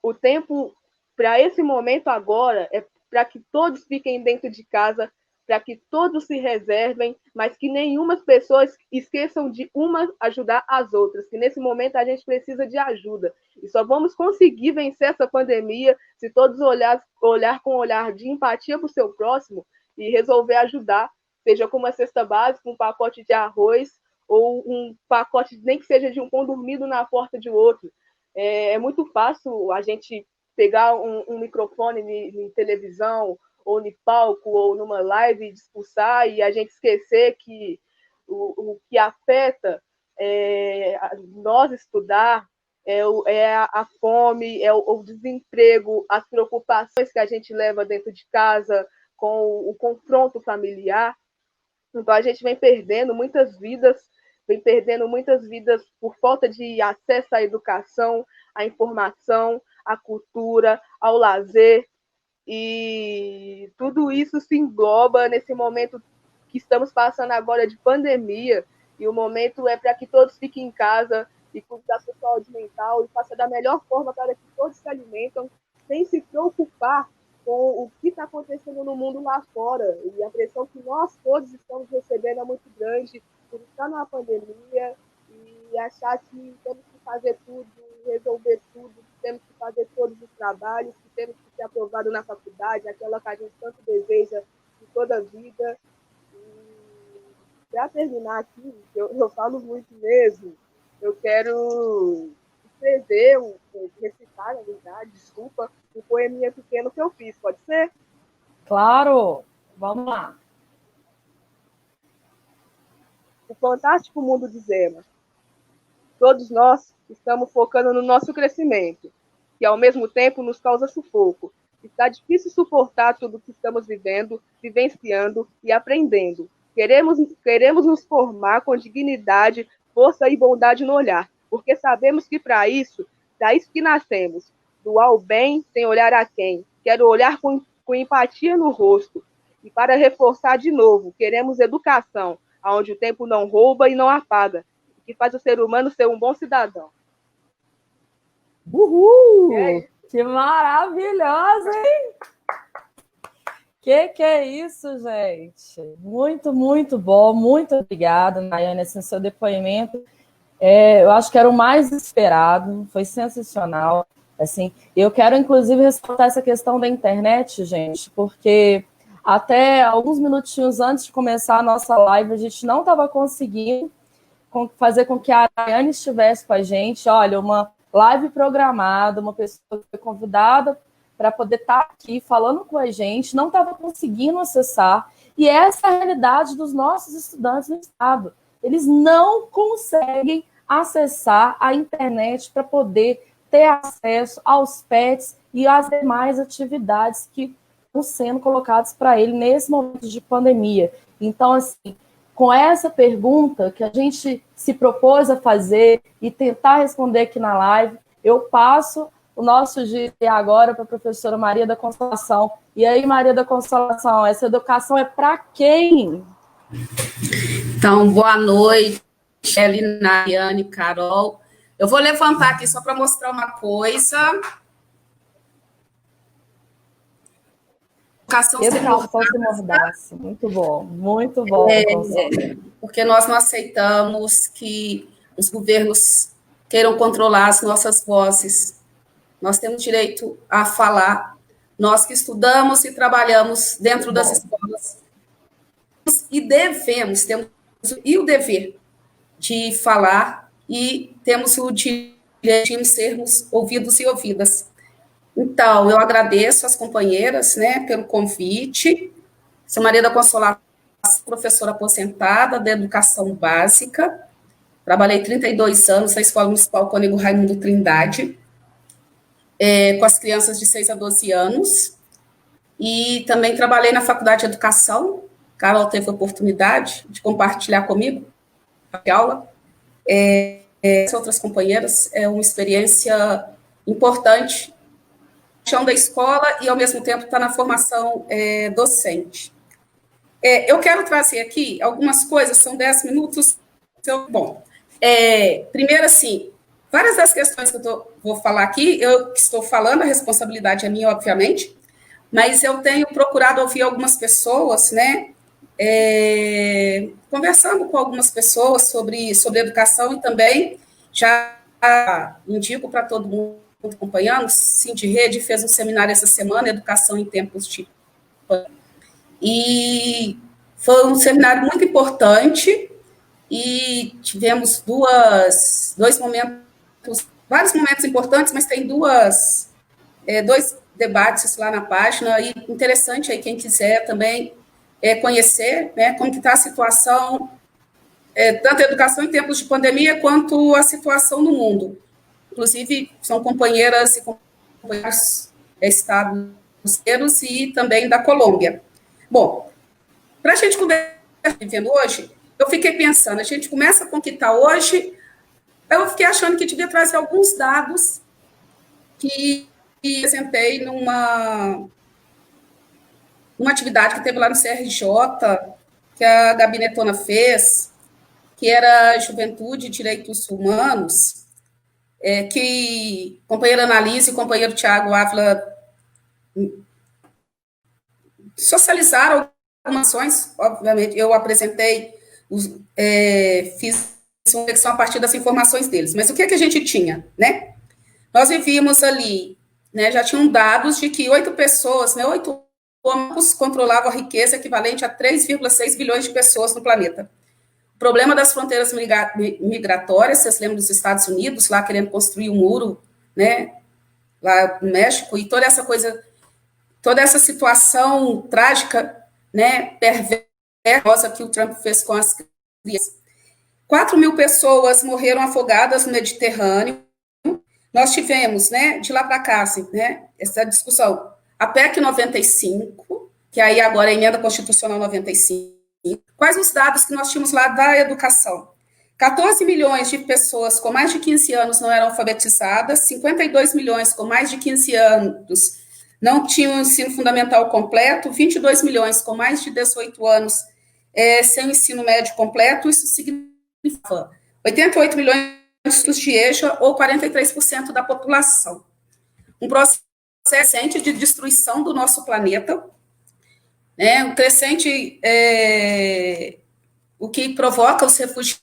O tempo para esse momento agora é para que todos fiquem dentro de casa, para que todos se reservem, mas que nenhuma pessoas esqueçam de uma ajudar as outras, que nesse momento a gente precisa de ajuda. E só vamos conseguir vencer essa pandemia se todos olhar com um olhar de empatia para o seu próximo e resolver ajudar, seja com uma cesta básica, um pacote de arroz, ou um pacote, nem que seja de um pão dormido na porta de outro. É muito fácil a gente pegar um microfone em televisão, ou em palco, ou numa live e discursar, e a gente esquecer que o que afeta nós estudar é a fome, é o desemprego, as preocupações que a gente leva dentro de casa com o confronto familiar. Então, a gente vem perdendo muitas vidas por falta de acesso à educação, à informação, à cultura, ao lazer, e tudo isso se engloba nesse momento que estamos passando agora de pandemia, e o momento é para que todos fiquem em casa e cuidem da sua saúde mental e façam da melhor forma para que todos se alimentam, sem se preocupar com o que está acontecendo no mundo lá fora. E a pressão que nós todos estamos recebendo é muito grande por estar numa pandemia e achar que temos que fazer tudo, resolver tudo, que temos que fazer todos os trabalhos, que temos que ser aprovado na faculdade, aquela que a gente tanto deseja de toda a vida. E para terminar aqui, eu falo muito mesmo, eu quero escrever, recitar, na verdade, desculpa, um poeminha pequeno que eu fiz, pode ser? Claro, vamos lá. O fantástico mundo de Zema. Todos nós estamos focando no nosso crescimento, que ao mesmo tempo nos causa sufoco. Está difícil suportar tudo o que estamos vivendo, vivenciando e aprendendo. Queremos nos formar com dignidade, força e bondade no olhar, porque sabemos que para isso que nascemos. Doar o bem sem olhar a quem. Quero olhar com empatia no rosto. E para reforçar de novo, queremos educação, onde o tempo não rouba e não apaga, que faz o ser humano ser um bom cidadão. Uhul! Que maravilhosa, hein? Que é isso, gente? Muito, muito bom. Muito obrigada, Nayane, esse seu depoimento. Eu acho que era o mais esperado, foi sensacional. Assim, eu quero, inclusive, ressaltar essa questão da internet, gente, porque até alguns minutinhos antes de começar a nossa live, a gente não estava conseguindo fazer com que a Nayane estivesse com a gente. Olha, uma live programada, uma pessoa que foi convidada para poder estar aqui falando com a gente, não estava conseguindo acessar. E essa é a realidade dos nossos estudantes no estado. Eles não conseguem acessar a internet para poder ter acesso aos PETs e às demais atividades que estão sendo colocadas para ele nesse momento de pandemia. Então, assim, com essa pergunta que a gente se propôs a fazer e tentar responder aqui na live, eu passo o nosso dia agora para a professora Maria da Consolação. E aí, Maria da Consolação, essa educação é para quem? Então, boa noite, Kelly, Nayane, Carol. Eu vou levantar aqui só para mostrar uma coisa. Educação sem mordaça. Muito bom, muito bom. Porque nós não aceitamos que os governos queiram controlar as nossas vozes. Nós temos direito a falar. Nós que estudamos e trabalhamos dentro das escolas e temos o dever de falar e temos o direito de sermos ouvidos e ouvidas. Então, eu agradeço às companheiras, né, pelo convite. Sou Maria da Consolação, professora aposentada da educação básica. Trabalhei 32 anos na Escola Municipal Cônego Raimundo Trindade, com as crianças de 6 a 12 anos. E também trabalhei na Faculdade de Educação. Carol teve a oportunidade de compartilhar comigo a aula. Outras companheiras, é uma experiência importante da escola e, ao mesmo tempo, está na formação docente. Eu quero trazer aqui algumas coisas, são 10 minutos. Primeiro, assim, várias das questões que eu vou falar aqui, eu que estou falando, a responsabilidade é minha, obviamente, mas eu tenho procurado ouvir algumas pessoas, né, conversando com algumas pessoas sobre educação e também já indico para todo mundo acompanhando, Sindirede fez um seminário essa semana, Educação em Tempos de Pandemia, e foi um seminário muito importante e tivemos vários momentos importantes, mas tem dois debates lá na página, e interessante aí quem quiser também conhecer, né, como que está a situação, tanto a educação em tempos de pandemia, quanto a situação no mundo. Inclusive, são companheiras e companheiros estados e também da Colômbia. Bom, para a gente conversar vivendo hoje, eu fiquei pensando, a gente começa com o que está hoje, eu fiquei achando que devia trazer alguns dados que apresentei numa atividade que teve lá no CRJ, que a Gabinetona fez, que era Juventude e Direitos Humanos, que a companheira Analise e o companheiro Tiago Ávila socializaram algumas ações, obviamente, eu apresentei, fiz uma reflexão a partir das informações deles, mas o que a gente tinha, né? Nós vivíamos ali, né, já tinham dados de que 8 pessoas, né, 8 homens controlavam a riqueza equivalente a 3,6 bilhões de pessoas no planeta. O problema das fronteiras migratórias, vocês lembram dos Estados Unidos, lá querendo construir um muro, né, lá no México, e toda essa coisa, toda essa situação trágica, né, perversa que o Trump fez com as crianças. 4.000 pessoas morreram afogadas no Mediterrâneo. Nós tivemos, né, de lá para cá, assim, né, essa discussão. A PEC 95, que aí agora é a Emenda Constitucional 95. Quais os dados que nós tínhamos lá da educação? 14 milhões de pessoas com mais de 15 anos não eram alfabetizadas, 52 milhões com mais de 15 anos não tinham ensino fundamental completo, 22 milhões com mais de 18 anos sem ensino médio completo, isso significa 88 milhões de EJA, ou 43% da população. Um processo recente de destruição do nosso planeta, né, um crescente, o que provoca os refugiados,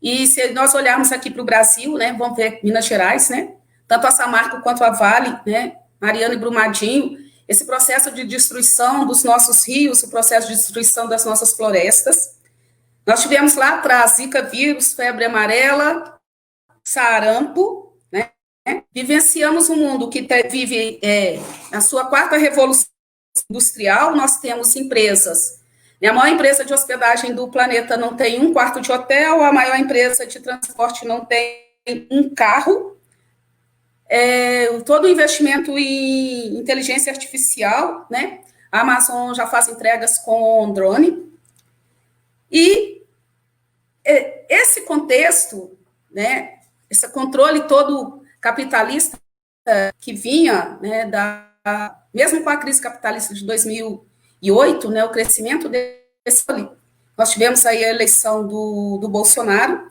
e se nós olharmos aqui para o Brasil, né, vamos ver Minas Gerais, né, tanto a Samarco quanto a Vale, né, Mariana e Brumadinho, esse processo de destruição dos nossos rios, o processo de destruição das nossas florestas. Nós tivemos lá atrás Zika vírus, febre amarela, sarampo, né? Vivenciamos um mundo que vive a sua 4ª revolução industrial. Nós temos empresas. A maior empresa de hospedagem do planeta não tem um quarto de hotel, a maior empresa de transporte não tem um carro. Todo o investimento em inteligência artificial, né? A Amazon já faz entregas com drone. E esse contexto, né, esse controle todo capitalista que vinha, né, mesmo com a crise capitalista de 2008, né, o crescimento desse, nós tivemos aí a eleição do Bolsonaro,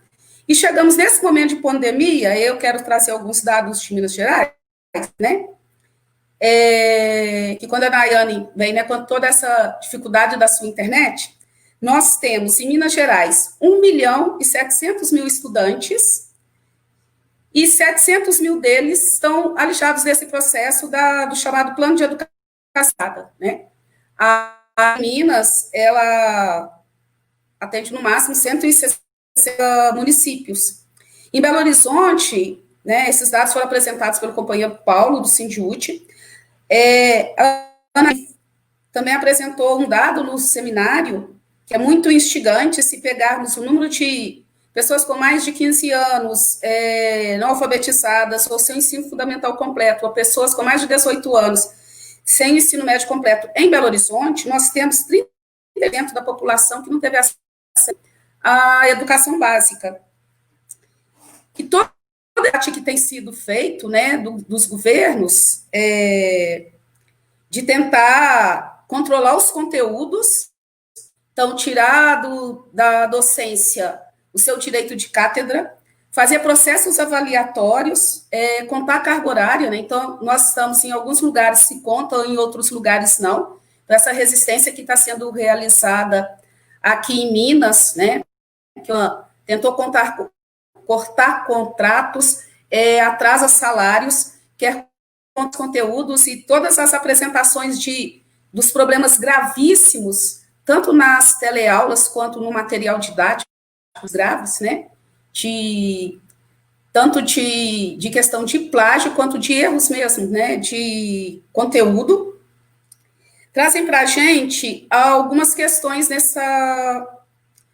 e chegamos nesse momento de pandemia. Eu quero trazer alguns dados de Minas Gerais, né, que quando a Nayane vem, né, com toda essa dificuldade da sua internet, nós temos em Minas Gerais 1.700.000 estudantes, e 700.000 deles estão alijados desse processo do chamado plano de educação, né? A Minas, ela atende no máximo 160 municípios. Em Belo Horizonte, né, esses dados foram apresentados pelo companheiro Paulo, do Sindiúti. A Ana também apresentou um dado no seminário que é muito instigante. Se pegarmos o número de pessoas com mais de 15 anos não alfabetizadas ou sem ensino fundamental completo, ou pessoas com mais de 18 anos sem ensino médio completo em Belo Horizonte, nós temos 30% da população que não teve acesso à educação básica. E todo o debate que tem sido feito, né, dos governos, de tentar controlar os conteúdos, então, tirar da docência o seu direito de cátedra, fazer processos avaliatórios, contar a carga horária, né? Então, nós estamos em alguns lugares se contam, em outros lugares não, essa resistência que está sendo realizada aqui em Minas, né, que tentou cortar contratos, atrasa salários, quer conteúdos, e todas as apresentações dos problemas gravíssimos, tanto nas teleaulas quanto no material didático, graves, né, tanto de questão de plágio, quanto de erros mesmo, né, de conteúdo, trazem para a gente algumas questões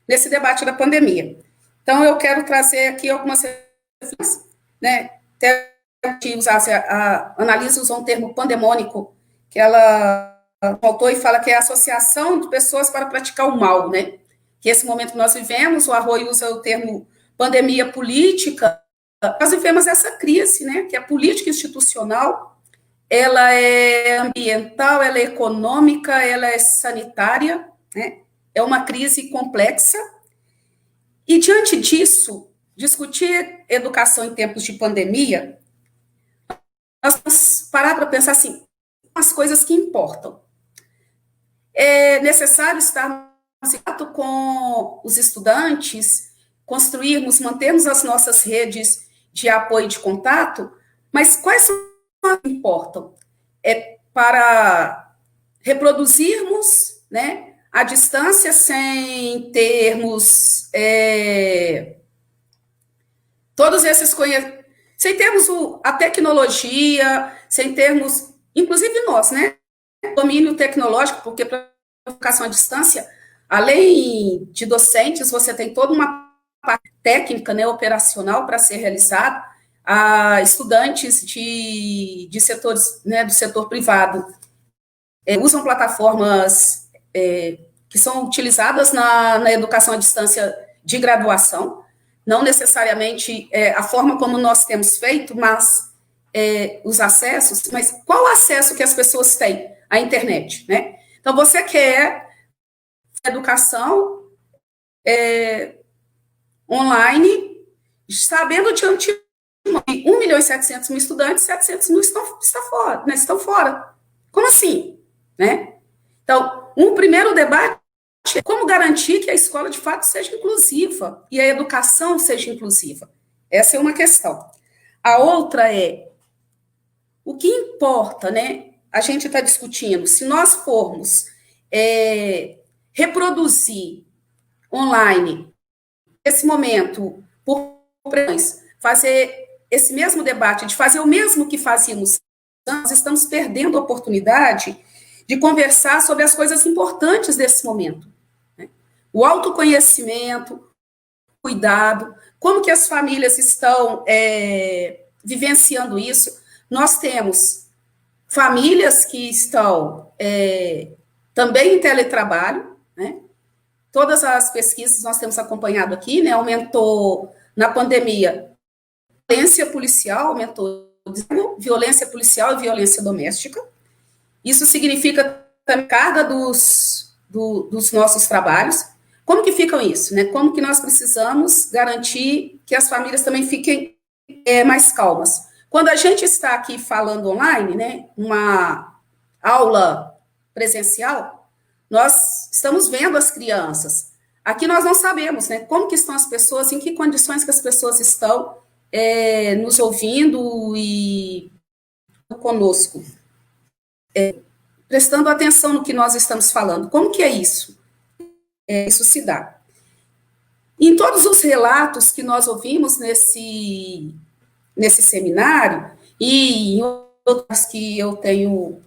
nesse debate da pandemia. Então, eu quero trazer aqui algumas reflexões, né, até a Analisa usou um termo pandemônico, que ela voltou e fala que é a associação de pessoas para praticar o mal, né? Que esse momento que nós vivemos, o Arroio usa o termo pandemia política, nós vivemos essa crise, né? Que é política institucional, ela é ambiental, ela é econômica, ela é sanitária, né? É uma crise complexa, e diante disso, discutir educação em tempos de pandemia, nós vamos parar para pensar assim, as coisas que importam. É necessário estar em contato com os estudantes, construirmos, mantermos as nossas redes de apoio e de contato, mas quais são as que importam? É para reproduzirmos, né, à distância, sem termos todos esses conhecimentos, sem termos a tecnologia, sem termos, inclusive nós, né, domínio tecnológico, porque para a educação à distância, além de docentes, você tem toda uma parte técnica, né, operacional para ser realizada, a estudantes de setores, né, do setor privado, usam plataformas que são utilizadas na educação à distância de graduação, não necessariamente a forma como nós temos feito, mas os acessos, mas qual o acesso que as pessoas têm à internet, né? Então, você quer educação online, sabendo de antemão, 1.700.000 estudantes, 700.000 estão fora. Como assim? Né? Então, um primeiro debate é como garantir que a escola, de fato, seja inclusiva e a educação seja inclusiva. Essa é uma questão. A outra é o que importa, né? A gente está discutindo, se nós formos reproduzir online, nesse momento, por fazer esse mesmo debate, de fazer o mesmo que fazíamos, nós estamos perdendo a oportunidade de conversar sobre as coisas importantes desse momento. Né? O autoconhecimento, o cuidado, como que as famílias estão vivenciando isso. Nós temos famílias que estão também em teletrabalho, né? Todas as pesquisas nós temos acompanhado aqui, né? Aumentou na pandemia violência policial, aumentou violência policial e violência doméstica. Isso significa também carga dos nossos trabalhos. Como que ficam isso, né? Como que nós precisamos garantir que as famílias também fiquem mais calmas? Quando a gente está aqui falando online, né, uma aula presencial, nós estamos vendo as crianças. Aqui nós não sabemos, né, como que estão as pessoas, em que condições que as pessoas estão nos ouvindo e conosco. Prestando atenção no que nós estamos falando. Como que é isso? Isso se dá. Em todos os relatos que nós ouvimos nesse seminário, e em outros que eu tenho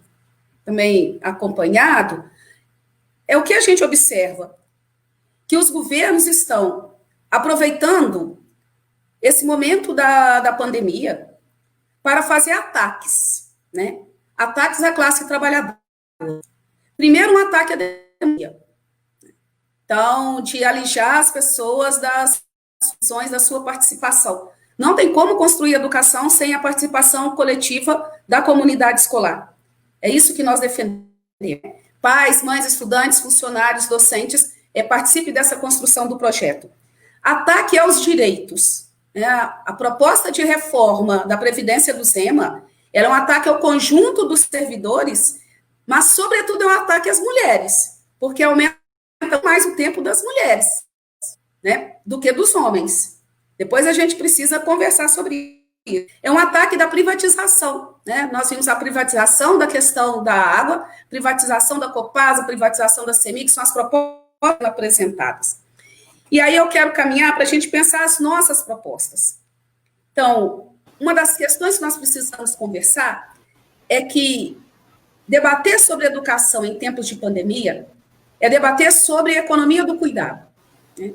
também acompanhado, é o que a gente observa, que os governos estão aproveitando esse momento da pandemia para fazer ataques, né? Ataques à classe trabalhadora. Primeiro, um ataque à democracia. Então, de alijar as pessoas das funções da sua participação. Não tem como construir educação sem a participação coletiva da comunidade escolar. É isso que nós defendemos. Pais, mães, estudantes, funcionários, docentes, participe dessa construção do projeto. Ataque aos direitos. A proposta de reforma da Previdência do Zema era um ataque ao conjunto dos servidores, mas, sobretudo, é um ataque às mulheres, porque aumenta mais o tempo das mulheres, né, do que dos homens. Depois a gente precisa conversar sobre isso. É um ataque da privatização, né? Nós vimos a privatização da questão da água, privatização da Copasa, privatização da CEMIG, que são as propostas apresentadas. E aí eu quero caminhar para a gente pensar as nossas propostas. Então, uma das questões que nós precisamos conversar é que debater sobre educação em tempos de pandemia é debater sobre a economia do cuidado. Né?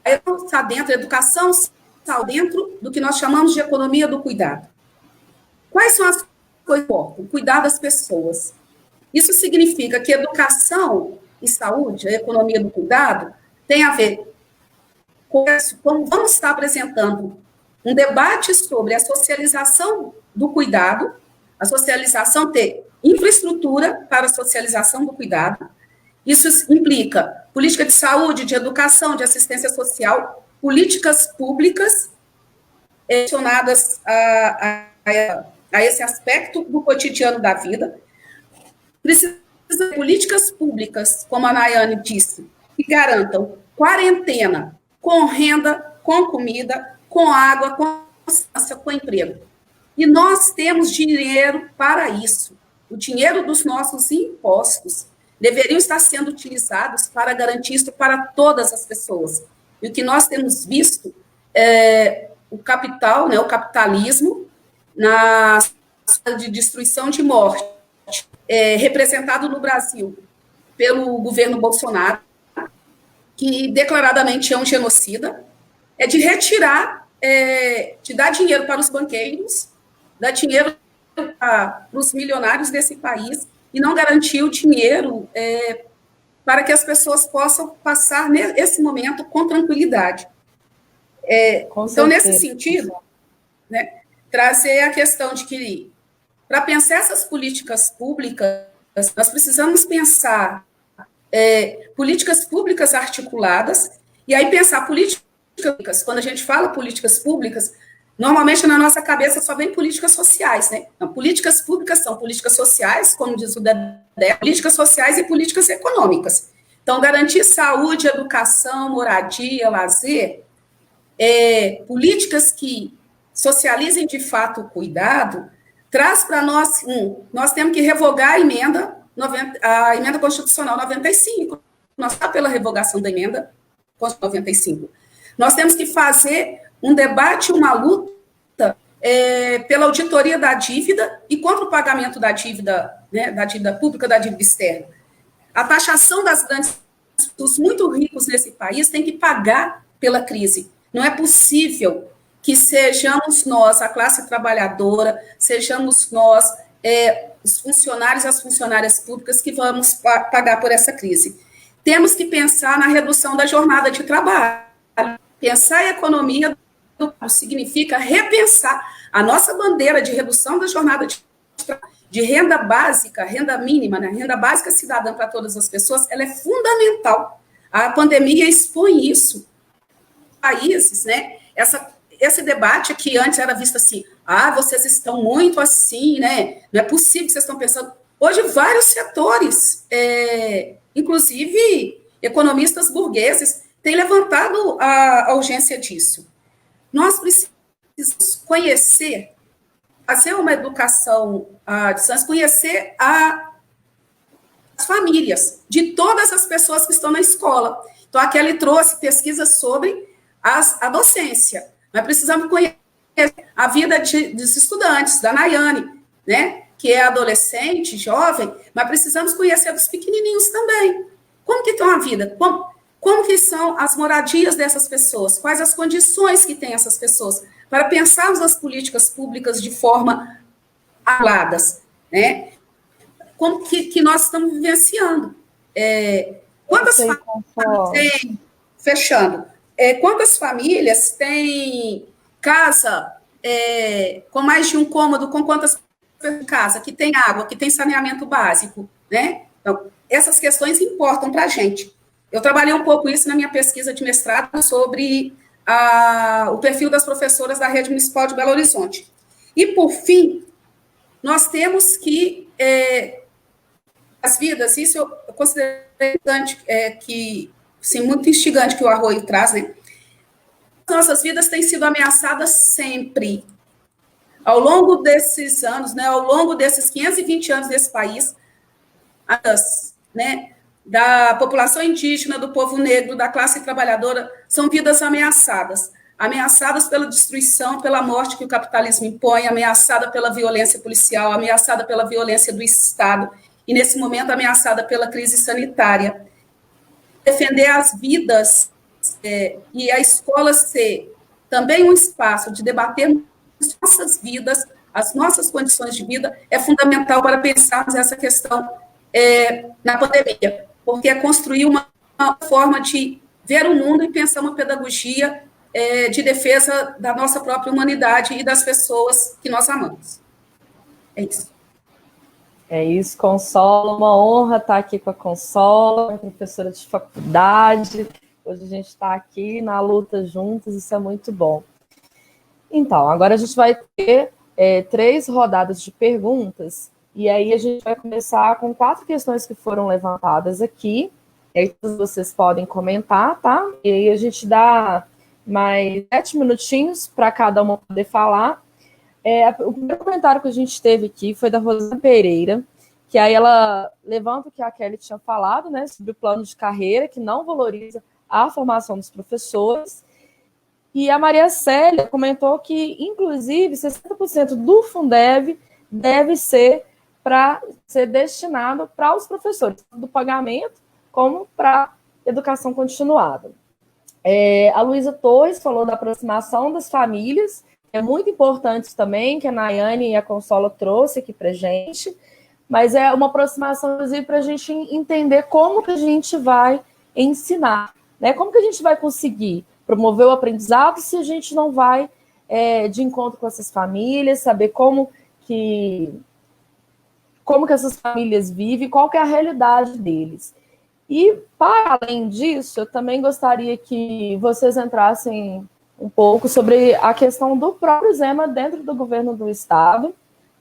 Está dentro, a educação está dentro do que nós chamamos de economia do cuidado. Quais são as coisas que importam? Cuidar das pessoas. Isso significa que educação e saúde, a economia do cuidado, tem a ver com isso. Como vamos estar apresentando um debate sobre a socialização do cuidado, a socialização ter infraestrutura para a socialização do cuidado, Isso implica política de saúde, de educação, de assistência social, políticas públicas relacionadas a esse aspecto do cotidiano da vida. Precisa de políticas públicas, como a Nayane disse, que garantam quarentena com renda, com comida, com água, com emprego. E nós temos dinheiro para isso. O dinheiro dos nossos impostos deveriam estar sendo utilizados para garantir isso para todas as pessoas. E o que nós temos visto é o capital, né, o capitalismo, na de destruição de morte, representado no Brasil pelo governo Bolsonaro, que declaradamente é um genocida, é de retirar, de dar dinheiro para os banqueiros, dar dinheiro para os milionários desse país e não garantir o dinheiro para que as pessoas possam passar nesse momento com tranquilidade. Então, nesse sentido, né, trazer a questão de que, para pensar essas políticas públicas, nós precisamos pensar políticas públicas articuladas, e aí pensar políticas públicas. Quando a gente fala políticas públicas, normalmente na nossa cabeça só vem políticas sociais, né? Então, políticas públicas são políticas sociais, como diz o Dedé, políticas sociais e políticas econômicas. Então, garantir saúde, educação, moradia, lazer, políticas que socializem de fato o cuidado, traz para nós, nós temos que revogar a emenda constitucional 95, nós estamos pela revogação da emenda constitucional 95. Nós temos que fazer um debate, uma luta pela auditoria da dívida e contra o pagamento da dívida, né, da dívida pública, da dívida externa. A taxação dos muito ricos nesse país tem que pagar pela crise. Não é possível que sejamos nós, a classe trabalhadora, sejamos nós, os funcionários e as funcionárias públicas que vamos pagar por essa crise. Temos que pensar na redução da jornada de trabalho. Pensar em economia significa repensar a nossa bandeira de redução da jornada de renda básica, renda mínima, né? Renda básica cidadã para todas as pessoas, ela é fundamental. A pandemia expõe isso. Países, né? Esse debate que antes era visto assim, vocês estão muito assim, né? Não é possível que vocês estão pensando. Hoje, vários setores, inclusive economistas burgueses, têm levantado a urgência disso. Nós precisamos conhecer, fazer uma educação à distância, conhecer as famílias de todas as pessoas que estão na escola. Então, a Kelly trouxe pesquisas sobre a docência. Nós precisamos conhecer a vida dos estudantes, da Nayane, né, que é adolescente, jovem, mas precisamos conhecer dos pequenininhos também. Como que estão a vida? Como que são as moradias dessas pessoas? Quais as condições que têm essas pessoas? Para pensarmos as políticas públicas de forma articuladas, né? Como que nós estamos vivenciando? Quantas famílias têm, fechando, quantas famílias têm casa com mais de um cômodo, com quantas pessoas em casa, que tem água, que tem saneamento básico, né? Então, essas questões importam para a gente. Eu trabalhei um pouco isso na minha pesquisa de mestrado sobre o perfil das professoras da Rede Municipal de Belo Horizonte. E, por fim, nós temos que as vidas, isso eu considero importante, muito instigante que o Arroio traz, né? Nossas vidas têm sido ameaçadas sempre. Ao longo desses anos, né, ao longo desses 520 anos desse país, né, da população indígena, do povo negro, da classe trabalhadora, são vidas ameaçadas pela destruição, pela morte que o capitalismo impõe, ameaçada pela violência policial, ameaçada pela violência do Estado, e nesse momento ameaçada pela crise sanitária. Defender as vidas e a escola ser também um espaço de debater as nossas vidas, as nossas condições de vida, é fundamental para pensarmos essa questão na pandemia, porque é construir uma forma de ver o mundo e pensar uma pedagogia de defesa da nossa própria humanidade e das pessoas que nós amamos. É isso. É isso, Consola, uma honra estar aqui com a Consola, professora de faculdade. Hoje a gente está aqui na luta juntos, isso é muito bom. Então, agora a gente vai ter 3 rodadas de perguntas, e aí a gente vai começar com 4 questões que foram levantadas aqui, e aí vocês podem comentar, tá? E aí a gente dá mais 7 minutinhos para cada uma poder falar. O primeiro comentário que a gente teve aqui foi da Rosana Pereira, que aí ela levanta o que a Kelly tinha falado, né, sobre o plano de carreira, que não valoriza a formação dos professores. E a Maria Célia comentou que, inclusive, 60% do Fundeb deve ser destinado para os professores, do pagamento como para educação continuada. A Luísa Torres falou da aproximação das famílias, é muito importante também, que a Nayane e a Consola trouxe aqui para a gente, mas é uma aproximação, inclusive, para a gente entender como que a gente vai ensinar, né? Como que a gente vai conseguir promover o aprendizado se a gente não vai de encontro com essas famílias, saber como que essas famílias vivem, qual que é a realidade deles. E, para além disso, eu também gostaria que vocês entrassem um pouco sobre a questão do próprio Zema dentro do governo do Estado,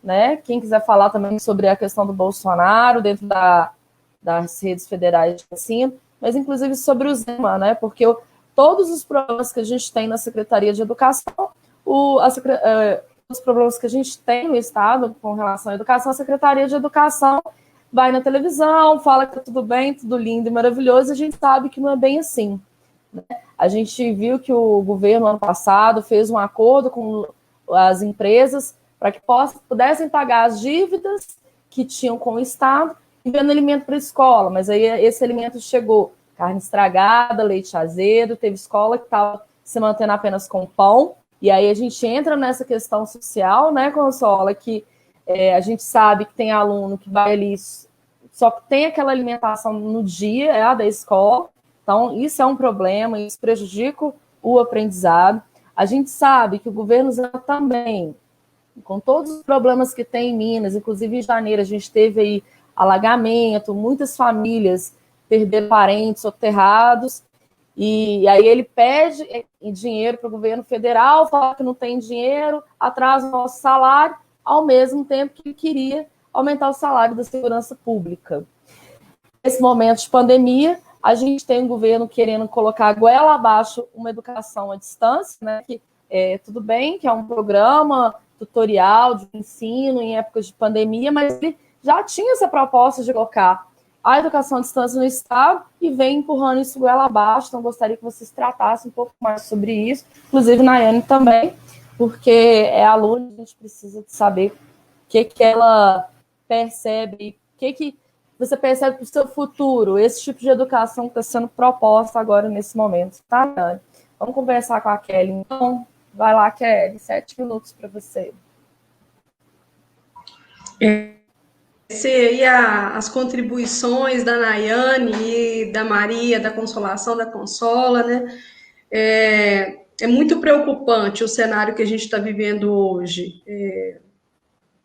né? Quem quiser falar também sobre a questão do Bolsonaro dentro das redes federais de ensino, mas inclusive sobre o Zema, né? Porque todos os problemas que a gente tem na Secretaria de Educação, os problemas que a gente tem no Estado com relação à educação, a Secretaria de Educação vai na televisão, fala que tá tudo bem, tudo lindo e maravilhoso, e a gente sabe que não é bem assim, né? A gente viu que o governo, ano passado, fez um acordo com as empresas para que pudessem pagar as dívidas que tinham com o Estado e vendo alimento para a escola, mas aí esse alimento chegou carne estragada, leite azedo, teve escola que estava se mantendo apenas com pão, e aí a gente entra nessa questão social, né, Consola, que a gente sabe que tem aluno que vai ali, só que tem aquela alimentação no dia da escola, então isso é um problema, isso prejudica o aprendizado. A gente sabe que o governo também, com todos os problemas que tem em Minas, inclusive em janeiro a gente teve aí alagamento, muitas famílias perderam parentes soterrados, e aí ele pede dinheiro para o governo federal, fala que não tem dinheiro, atrasa o nosso salário, ao mesmo tempo que ele queria aumentar o salário da segurança pública. Nesse momento de pandemia, a gente tem um governo querendo colocar goela abaixo uma educação à distância, né? Que tudo bem que é um programa tutorial de ensino em épocas de pandemia, mas ele já tinha essa proposta de colocar a educação à distância no Estado e vem empurrando isso goela abaixo. Então, gostaria que vocês tratassem um pouco mais sobre isso, inclusive Nayane também, porque é aluna, a gente precisa de saber o que ela percebe, o que você percebe para o seu futuro, esse tipo de educação que está sendo proposta agora nesse momento, tá, Nayane? Vamos conversar com a Kelly, então. Vai lá, Kelly, 7 minutos para você. E as contribuições da Nayane e da Maria, da Consolação, da Consola, né? É muito preocupante o cenário que a gente está vivendo hoje.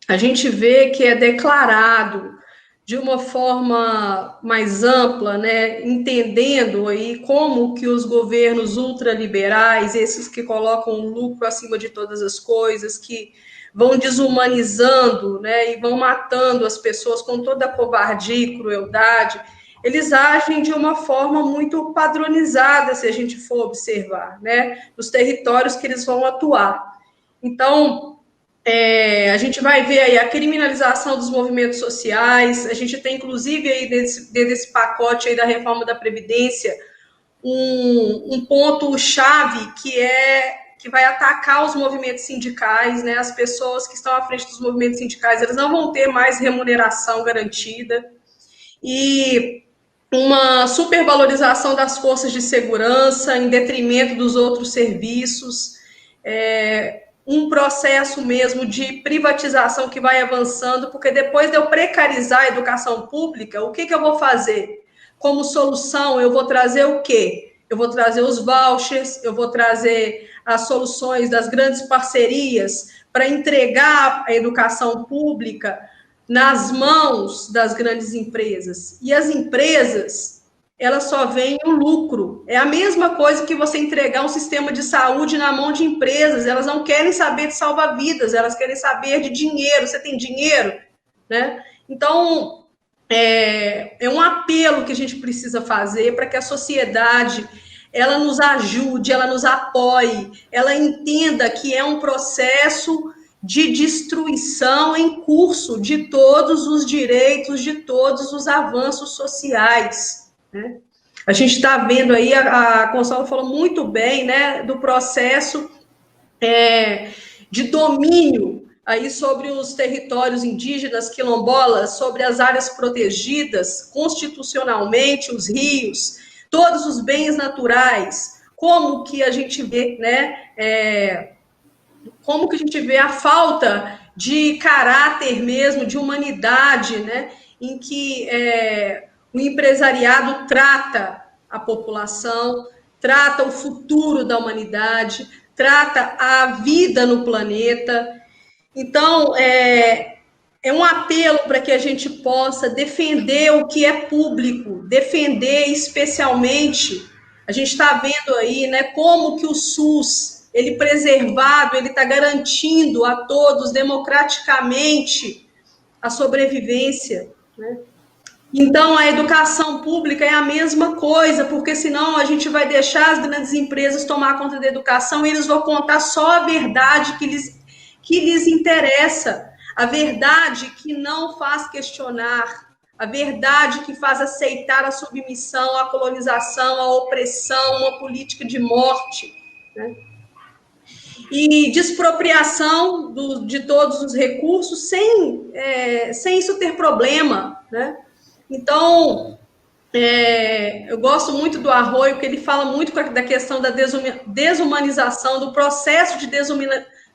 A gente vê que é declarado de uma forma mais ampla, né, entendendo aí como que os governos ultraliberais, esses que colocam o lucro acima de todas as coisas, que vão desumanizando, né, e vão matando as pessoas com toda a covardia e crueldade, eles agem de uma forma muito padronizada, se a gente for observar, né, nos territórios que eles vão atuar. Então, a gente vai ver aí a criminalização dos movimentos sociais, a gente tem, inclusive, aí dentro desse pacote aí da reforma da Previdência, um ponto-chave que vai atacar os movimentos sindicais, né? As pessoas que estão à frente dos movimentos sindicais, elas não vão ter mais remuneração garantida, e uma supervalorização das forças de segurança em detrimento dos outros serviços, um processo mesmo de privatização que vai avançando, porque depois de eu precarizar a educação pública, o que eu vou fazer? Como solução, eu vou trazer o quê? Eu vou trazer os vouchers, eu vou trazer as soluções das grandes parcerias para entregar a educação pública nas mãos das grandes empresas. E as empresas, elas só veem o lucro. É a mesma coisa que você entregar um sistema de saúde na mão de empresas. Elas não querem saber de salvar vidas, elas querem saber de dinheiro. Você tem dinheiro, né? Então, é um apelo que a gente precisa fazer para que a sociedade ela nos ajude, ela nos apoie, ela entenda que é um processo de destruição em curso de todos os direitos, de todos os avanços sociais, né? A gente está vendo aí, a Consuelo falou muito bem, né, do processo de domínio aí sobre os territórios indígenas, quilombolas, sobre as áreas protegidas constitucionalmente, os rios, todos os bens naturais, como que a gente vê, né, como que a gente vê a falta de caráter mesmo, de humanidade, né, em que o empresariado trata a população, trata o futuro da humanidade, trata a vida no planeta. Então, é um apelo para que a gente possa defender o que é público, defender especialmente, a gente está vendo aí, né, como que o SUS, ele preservado, ele está garantindo a todos democraticamente a sobrevivência, né? Então, a educação pública é a mesma coisa, porque senão a gente vai deixar as grandes empresas tomar conta da educação e eles vão contar só a verdade que lhes interessa, a verdade que não faz questionar, a verdade que faz aceitar a submissão, a colonização, a opressão, uma política de morte, né? E de expropriação de todos os recursos sem isso ter problema, né? Então, eu gosto muito do Arroyo, porque ele fala muito da questão da desumanização, do processo de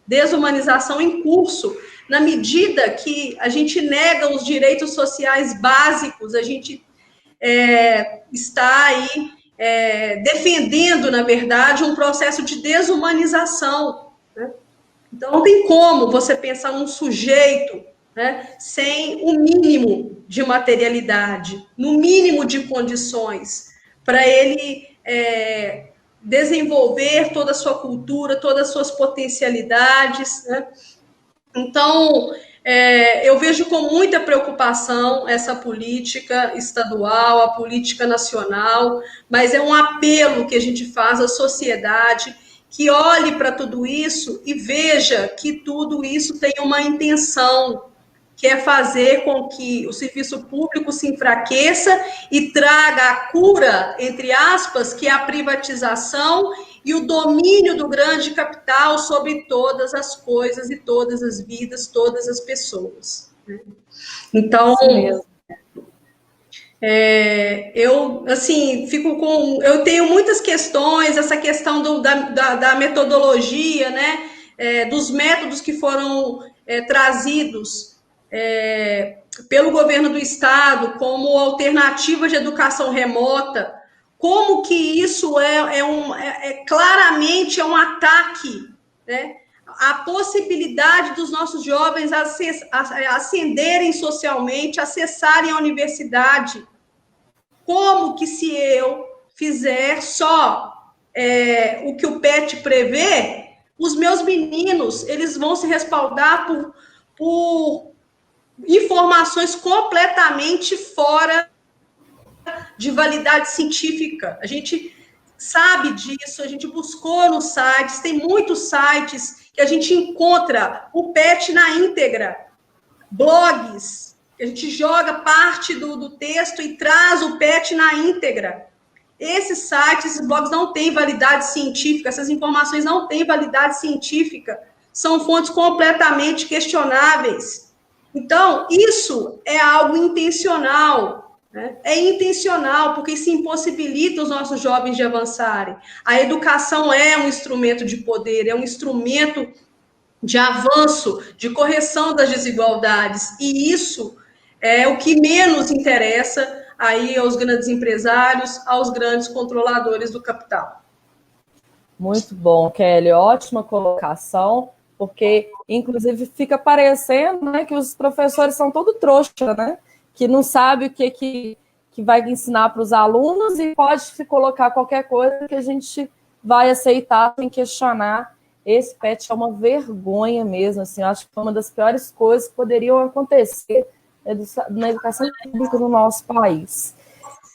desumanização em curso, na medida que a gente nega os direitos sociais básicos, a gente está aí defendendo, na verdade, um processo de desumanização, né? Então, não tem como você pensar num sujeito, né, sem o mínimo de materialidade, no mínimo de condições, para ele desenvolver toda a sua cultura, todas as suas potencialidades, né? Então, eu vejo com muita preocupação essa política estadual, a política nacional, mas é um apelo que a gente faz à sociedade que olhe para tudo isso e veja que tudo isso tem uma intenção, que é fazer com que o serviço público se enfraqueça e traga a cura, entre aspas, que é a privatização e o domínio do grande capital sobre todas as coisas e todas as vidas, todas as pessoas. Então, eu, assim, eu tenho muitas questões, essa questão da metodologia, né, dos métodos que foram trazidos pelo governo do estado como alternativa de educação remota, como que isso claramente um ataque, né, à possibilidade dos nossos jovens ascenderem socialmente, acessarem a universidade. Como que se eu fizer só o que o PET prevê, os meus meninos, eles vão se respaldar por informações completamente fora de validade científica. A gente sabe disso, a gente buscou nos sites, tem muitos sites que a gente encontra o PET na íntegra, blogs, a gente joga parte do texto e traz o PET na íntegra. Esses sites, esses blogs não têm validade científica, essas informações não têm validade científica, são fontes completamente questionáveis. Então, isso é algo intencional, né? É intencional, porque isso impossibilita os nossos jovens de avançarem. A educação é um instrumento de poder, é um instrumento de avanço, de correção das desigualdades, e isso é o que menos interessa aí aos grandes empresários, aos grandes controladores do capital. Muito bom, Kelly, ótima colocação, porque, inclusive, fica parecendo, né, que os professores são todo trouxa, né, que não sabe o que vai ensinar para os alunos e pode se colocar qualquer coisa que a gente vai aceitar sem questionar. Esse PET é uma vergonha mesmo, assim, eu acho que foi uma das piores coisas que poderiam acontecer na educação pública no nosso país.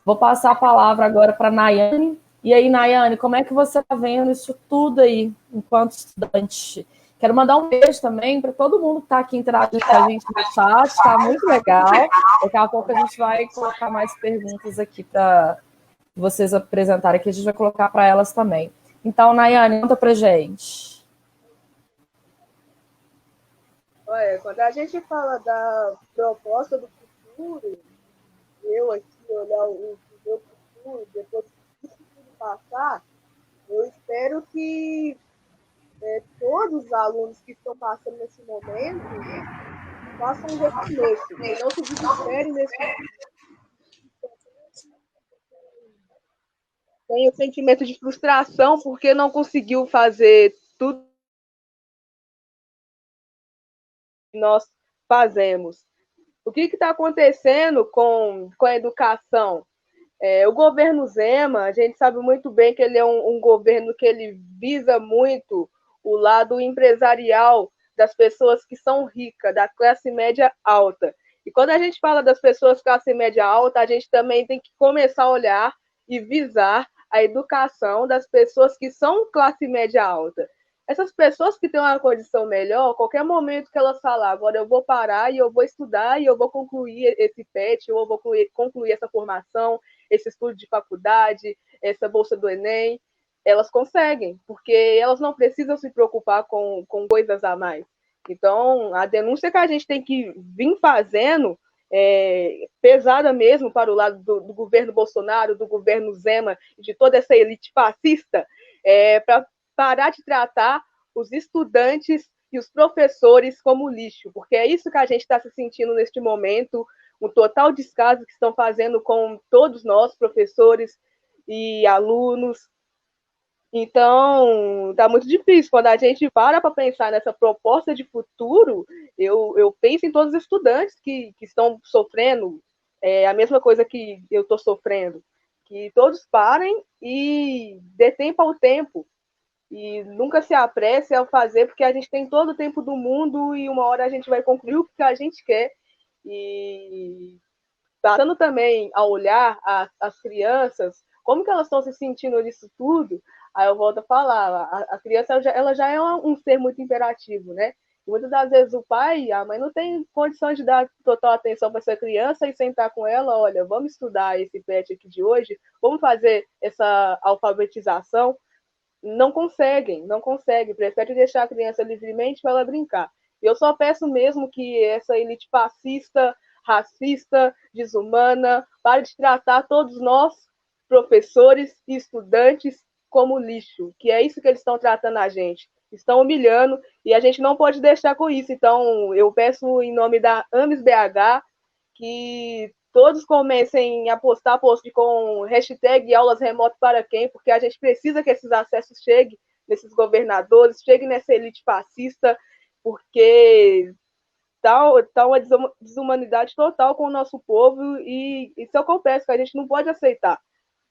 Vou passar a palavra agora para a Nayane. E aí, Nayane, como é que você está vendo isso tudo aí, enquanto estudante? Quero mandar um beijo também para todo mundo que está aqui interagindo com a gente no chat, está muito legal. Daqui a pouco a gente vai colocar mais perguntas aqui para vocês apresentarem, que a gente vai colocar para elas também. Então, Nayane, conta para gente. Olha, quando a gente fala da proposta do futuro, eu aqui olhar o meu futuro, depois que isso tudo passar, eu espero que todos os alunos que estão passando nesse momento façam um recomeço, que não se desesperem nesse momento. Tem o sentimento de frustração porque não conseguiu fazer tudo que nós fazemos. O que está acontecendo com a educação? O governo Zema, a gente sabe muito bem que ele é um governo que ele visa muito o lado empresarial das pessoas que são ricas, da classe média alta. E quando a gente fala das pessoas classe média alta, a gente também tem que começar a olhar e visar a educação das pessoas que são classe média alta. Essas pessoas que têm uma condição melhor, qualquer momento que elas falar, agora eu vou parar e eu vou estudar e eu vou concluir esse PET, ou eu vou concluir essa formação, esse estudo de faculdade, essa bolsa do Enem, elas conseguem, porque elas não precisam se preocupar com coisas a mais. Então, a denúncia que a gente tem que vir fazendo pesada mesmo para o lado do governo Bolsonaro, do governo Zema, de toda essa elite fascista, para parar de tratar os estudantes e os professores como lixo, porque é isso que a gente está se sentindo neste momento, um total descaso que estão fazendo com todos nós, professores e alunos. Então, está muito difícil. Quando a gente para pensar nessa proposta de futuro, eu penso em todos os estudantes que estão sofrendo a mesma coisa que eu estou sofrendo. Que todos parem e dê tempo ao tempo. E nunca se apresse ao fazer, porque a gente tem todo o tempo do mundo e uma hora a gente vai concluir o que a gente quer. E passando também a olhar as crianças, como que elas estão se sentindo nisso tudo, aí eu volto a falar, a criança ela já é um ser muito imperativo, né? E muitas das vezes o pai e a mãe não tem condições de dar total atenção para essa criança e sentar com ela, olha, vamos estudar esse PET aqui de hoje, vamos fazer essa alfabetização. Não conseguem, preferem deixar a criança livremente para ela brincar. Eu só peço mesmo que essa elite fascista, racista, desumana, pare de tratar todos nós, professores e estudantes, como lixo, que é isso que eles estão tratando a gente. Estão humilhando e a gente não pode deixar com isso. Então, eu peço em nome da AMES BH que todos comecem a postar post com hashtag aulas remotas para quem, porque a gente precisa que esses acessos cheguem nesses governadores, cheguem nessa elite fascista, porque tá uma desumanidade total com o nosso povo e isso eu confesso que a gente não pode aceitar.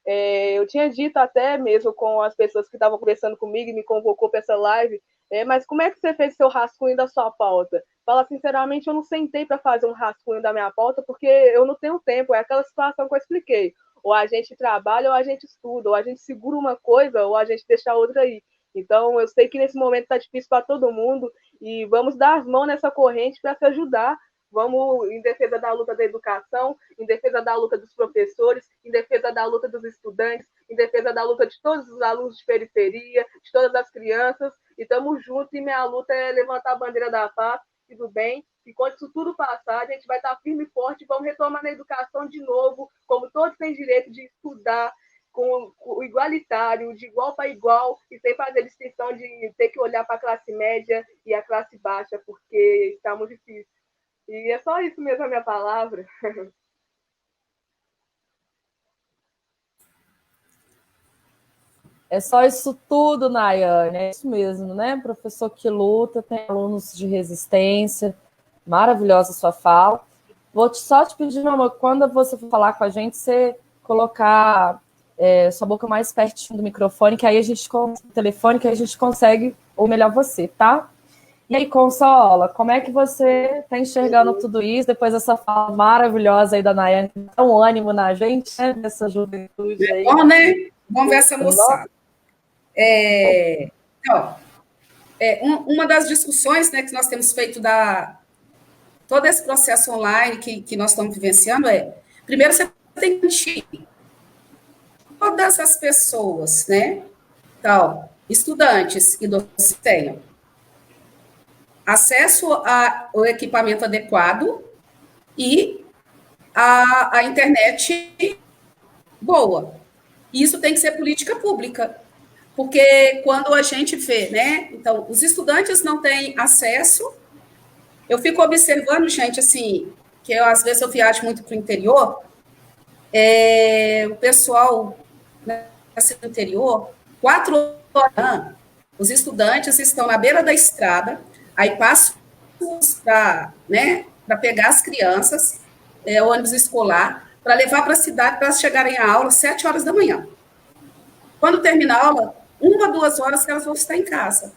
Eu tinha dito até mesmo com as pessoas que estavam conversando comigo e me convocou para essa live, mas como é que você fez seu rascunho da sua pauta? Fala sinceramente, eu não sentei para fazer um rascunho da minha pauta porque eu não tenho tempo, é aquela situação que eu expliquei. Ou a gente trabalha ou a gente estuda, ou a gente segura uma coisa ou a gente deixa a outra aí. Então, eu sei que nesse momento está difícil para todo mundo e vamos dar as mãos nessa corrente para se ajudar. Vamos em defesa da luta da educação, em defesa da luta dos professores, em defesa da luta dos estudantes, em defesa da luta de todos os alunos de periferia, de todas as crianças, e estamos juntos, e minha luta é levantar a bandeira da paz e do bem, e quando isso tudo passar, a gente vai estar firme e forte, vamos retomar na educação de novo, como todos têm direito de estudar, com o igualitário, de igual para igual, e sem fazer distinção de ter que olhar para a classe média e a classe baixa, porque está muito difícil. E é só isso mesmo a minha palavra. É só isso tudo, Nayane, é isso mesmo, né? Professor que luta, tem alunos de resistência, maravilhosa sua fala. Vou só te pedir, meu amor, quando você for falar com a gente, você colocar sua boca mais pertinho do microfone, que aí a gente consegue, telefone, que aí a gente consegue, ou melhor, você, tá? E aí, Consola, como é que você está enxergando tudo isso, depois dessa fala maravilhosa aí da Nayane, que dá um ânimo na gente, né, dessa juventude aí. Bom, né? Vamos ver essa moçada. Então, uma das discussões, né, que nós temos feito todo esse processo online que nós estamos vivenciando primeiro você tem que todas as pessoas, né, então, estudantes e docentes tenham acesso ao equipamento adequado e a internet boa. Isso tem que ser política pública, porque quando a gente vê, né, então, os estudantes não têm acesso, eu fico observando, gente, assim, que às vezes eu viajo muito para o interior, o pessoal, né, no interior, 4 horas, os estudantes estão na beira da estrada, aí passam para, né, para pegar as crianças, o ônibus escolar, para levar para a cidade, para elas chegarem à aula às 7 horas da manhã. Quando termina a aula, 1 ou 2 horas que elas vão estar em casa.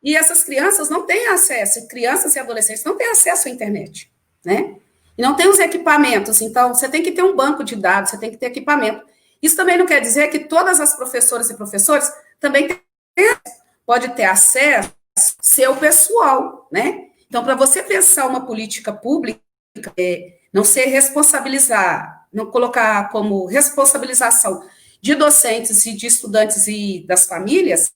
E essas crianças não têm acesso, crianças e adolescentes não têm acesso à internet, né? E não tem os equipamentos, então você tem que ter um banco de dados, você tem que ter equipamento. Isso também não quer dizer que todas as professoras e professores também pode ter acesso seu pessoal, né? Então, para você pensar uma política pública, não ser responsabilizar, não colocar como responsabilização de docentes e de estudantes e das famílias,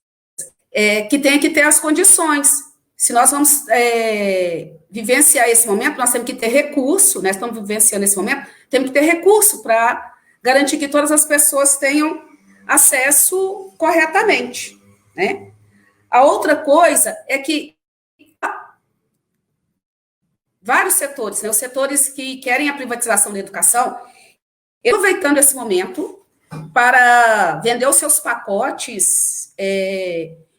que tenha que ter as condições. Se nós vamos vivenciar esse momento, nós temos que ter recurso, né? Estamos vivenciando esse momento, temos que ter recurso para garantir que todas as pessoas tenham acesso corretamente, né? A outra coisa é que vários setores, né, os setores que querem a privatização da educação, aproveitando esse momento para vender os seus pacotes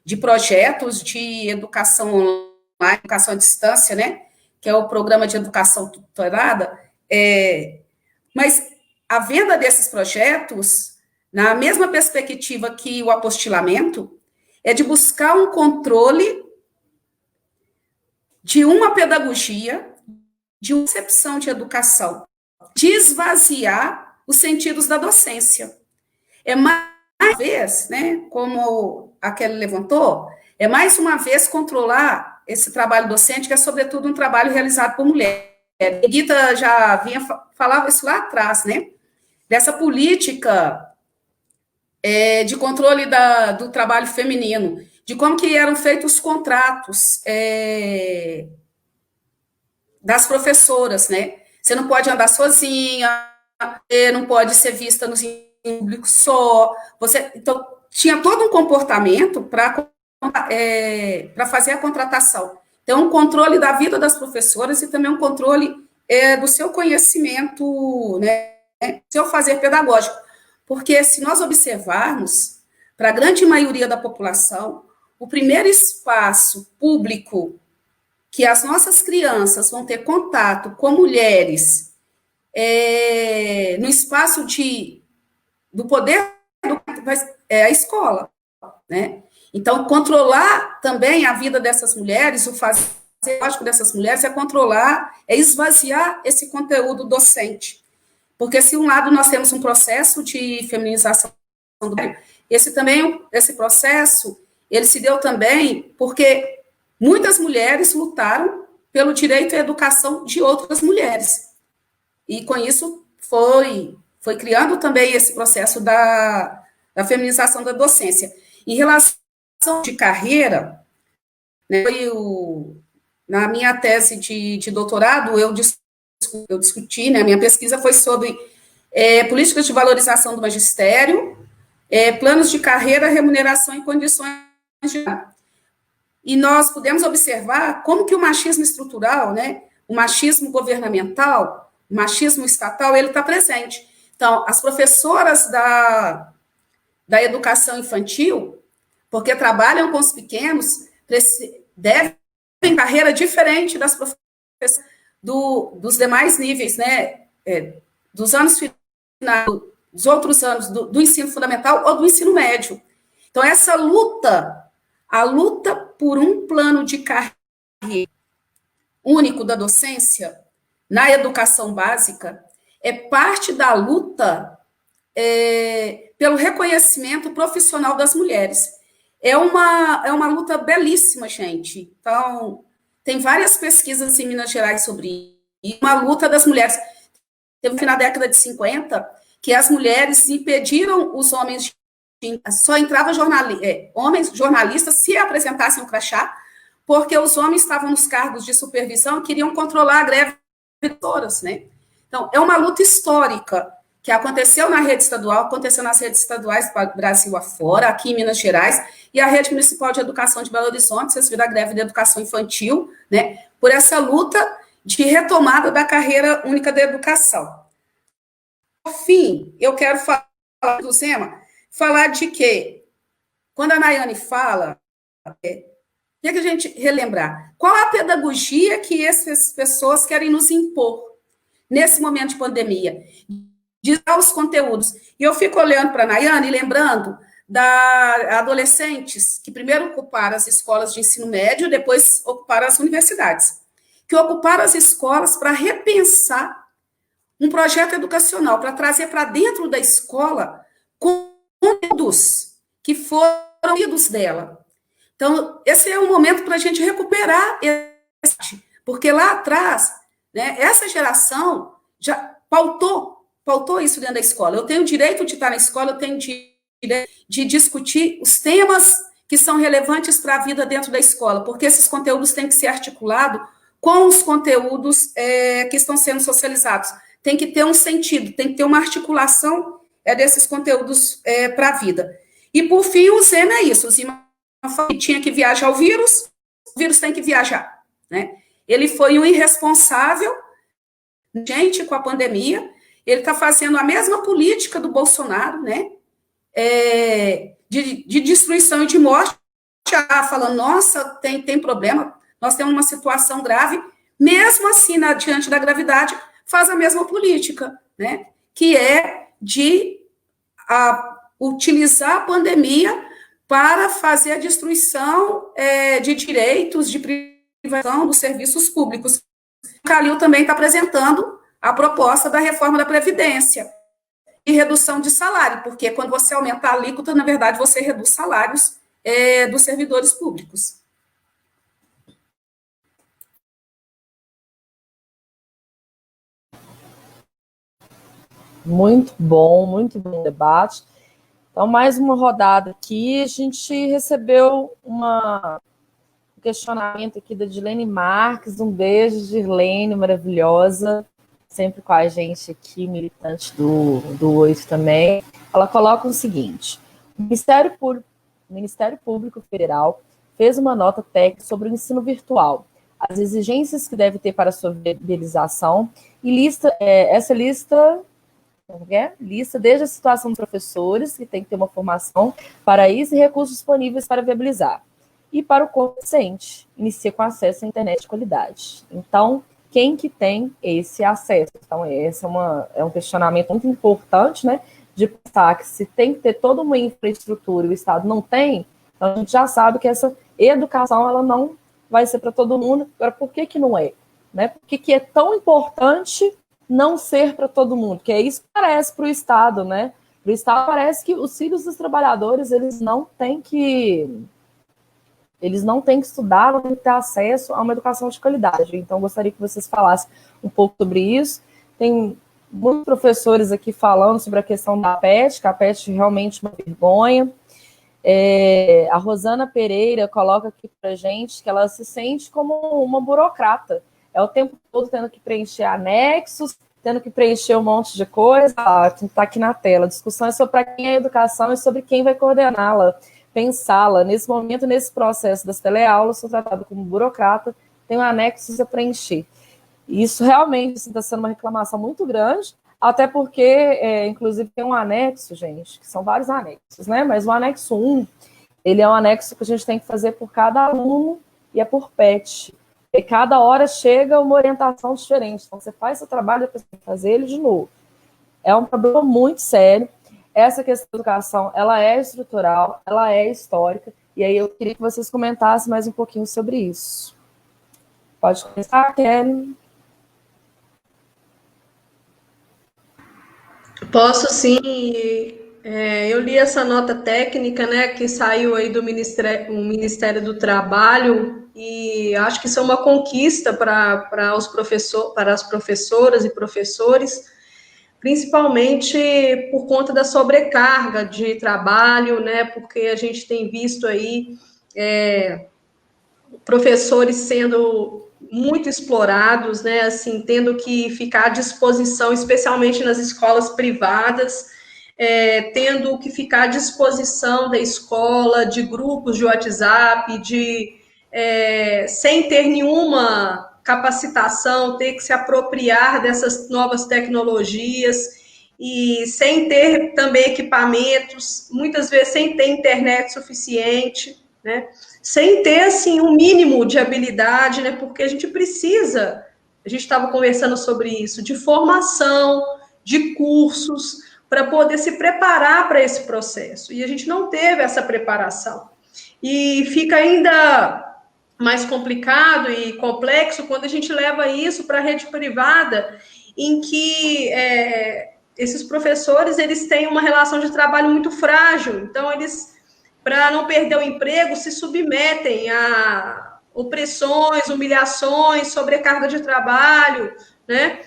de projetos de educação online, educação à distância, né, que é o programa de educação tutorada, mas a venda desses projetos, na mesma perspectiva que o apostilamento, é de buscar um controle de uma pedagogia, de uma concepção de educação, de esvaziar os sentidos da docência. Mais uma vez, né, como a Kelly levantou, mais uma vez controlar esse trabalho docente, que é sobretudo um trabalho realizado por mulheres. A Guita já falava isso lá atrás, né, dessa política de controle do trabalho feminino, de como que eram feitos os contratos das professoras, né? Você não pode andar sozinha, você não pode ser vista no público só. Então, tinha todo um comportamento para fazer a contratação. Então, um controle da vida das professoras e também um controle do seu conhecimento, né? Do seu fazer pedagógico. Porque, se nós observarmos, para a grande maioria da população, o primeiro espaço público que as nossas crianças vão ter contato com mulheres no espaço do poder é a escola, né? Então, controlar também a vida dessas mulheres, o fazer lógico dessas mulheres é controlar, é esvaziar esse conteúdo docente. Porque, se um lado nós temos um processo de feminização do esse processo, ele se deu também porque muitas mulheres lutaram pelo direito à educação de outras mulheres. E, com isso, foi criando também esse processo da feminização da docência. Em relação de carreira, né, na minha tese de doutorado, eu discuti, né, a minha pesquisa foi sobre políticas de valorização do magistério, planos de carreira, remuneração e condições de... E nós pudemos observar como que o machismo estrutural, né, o machismo governamental, o machismo estatal, ele está presente. Então, as professoras da da educação infantil, porque trabalham com os pequenos, devem ter carreira diferente das professoras dos demais níveis, né, dos anos finais, dos outros anos do ensino fundamental ou do ensino médio. Então, essa luta, a luta por um plano de carreira único da docência na educação básica é parte da luta pelo reconhecimento profissional das mulheres. É uma luta belíssima, gente. Então, tem várias pesquisas em Minas Gerais sobre isso. Uma luta das mulheres. Teve na década de 50 que as mulheres impediram os homens só entrava homens jornalistas se apresentassem o crachá, porque os homens estavam nos cargos de supervisão e queriam controlar a greve de editoras, né? Então, é uma luta histórica que aconteceu na rede estadual, aconteceu nas redes estaduais Brasil afora, aqui em Minas Gerais, e a Rede Municipal de Educação de Belo Horizonte, vocês viram a greve de educação infantil, né? Por essa luta de retomada da carreira única da educação. Por fim, eu quero falar do Zema, falar de que, quando a Nayane fala, tem que a gente relembrar, qual a pedagogia que essas pessoas querem nos impor nesse momento de pandemia? De dar os conteúdos. E eu fico olhando para a Nayane e lembrando da adolescentes que primeiro ocuparam as escolas de ensino médio, depois ocuparam as universidades, que ocuparam as escolas para repensar um projeto educacional, para trazer para dentro da escola conteúdos que foram idos dela. Então, esse é um momento para a gente recuperar, porque lá atrás, né, essa geração já pautou isso dentro da escola. Eu tenho o direito de estar na escola, eu tenho o direito de discutir os temas que são relevantes para a vida dentro da escola, porque esses conteúdos têm que ser articulados com os conteúdos que estão sendo socializados. Tem que ter um sentido, tem que ter uma articulação desses conteúdos para a vida. E, por fim, o Zema é isso. O Zema tinha que viajar o vírus tem que viajar, né? Ele foi um irresponsável, gente, com a pandemia. Ele está fazendo a mesma política do Bolsonaro, né? De destruição e de morte, falando, nossa, tem problema, nós temos uma situação grave, mesmo assim, diante da gravidade, faz a mesma política, né? Que é de utilizar a pandemia para fazer a destruição de direitos, de privação dos serviços públicos. O Calil também está apresentando a proposta da reforma da Previdência e redução de salário, porque quando você aumenta a alíquota, na verdade, você reduz salários dos servidores públicos. Muito bom debate. Então, mais uma rodada aqui. A gente recebeu um questionamento aqui da Dilene Marques. Um beijo, Dirlene, maravilhosa. Sempre com a gente aqui, militante do 8 também. Ela coloca o seguinte: o Ministério Público Federal fez uma nota técnica sobre o ensino virtual, as exigências que deve ter para sua viabilização, e essa lista desde a situação dos professores, que tem que ter uma formação para isso, e recursos disponíveis para viabilizar. E para o corpo docente, inicia com acesso à internet de qualidade. Então, quem que tem esse acesso? Então, esse é um questionamento muito importante, né? De pensar que se tem que ter toda uma infraestrutura e o Estado não tem, então a gente já sabe que essa educação ela não vai ser para todo mundo. Agora, por que não é? Né? Por que é tão importante não ser para todo mundo? Porque isso parece para o Estado, né? Para o Estado parece que os filhos dos trabalhadores eles não têm que estudar, não têm que ter acesso a uma educação de qualidade. Então, gostaria que vocês falassem um pouco sobre isso. Tem muitos professores aqui falando sobre a questão da PET, que a PET realmente é uma vergonha. A Rosana Pereira coloca aqui para a gente que ela se sente como uma burocrata. É o tempo todo tendo que preencher anexos, tendo que preencher um monte de coisa. Está aqui na tela. A discussão é sobre para quem é a educação e sobre quem vai coordená-la, pensá-la. Nesse momento, nesse processo das teleaulas, sou tratada como burocrata, tenho anexos a preencher. E isso realmente está sendo uma reclamação muito grande. Até porque, inclusive, tem um anexo, gente, que são vários anexos, né? Mas o anexo 1, ele é um anexo que a gente tem que fazer por cada aluno e é por PET. E cada hora chega uma orientação diferente. Então, você faz seu trabalho, depois tem que fazer ele de novo. É um problema muito sério. Essa questão da educação, ela é estrutural, ela é histórica. E aí eu queria que vocês comentassem mais um pouquinho sobre isso. Pode começar, Kelly? Posso sim. Eu li essa nota técnica, né, que saiu aí do Ministério do Trabalho, e acho que isso é uma conquista para as professoras e professores, principalmente por conta da sobrecarga de trabalho, né, porque a gente tem visto aí professores sendo muito explorados, né, assim, tendo que ficar à disposição, especialmente nas escolas privadas, tendo que ficar à disposição da escola, de grupos de WhatsApp, sem ter nenhuma capacitação, ter que se apropriar dessas novas tecnologias e sem ter também equipamentos, muitas vezes sem ter internet suficiente, né? Sem ter, assim, um mínimo de habilidade, né? Porque a gente estava conversando sobre isso, de formação, de cursos, para poder se preparar para esse processo. E a gente não teve essa preparação. E fica ainda mais complicado e complexo quando a gente leva isso para a rede privada, em que esses professores, eles têm uma relação de trabalho muito frágil. Então, eles, para não perder o emprego, se submetem a opressões, humilhações, sobrecarga de trabalho, né?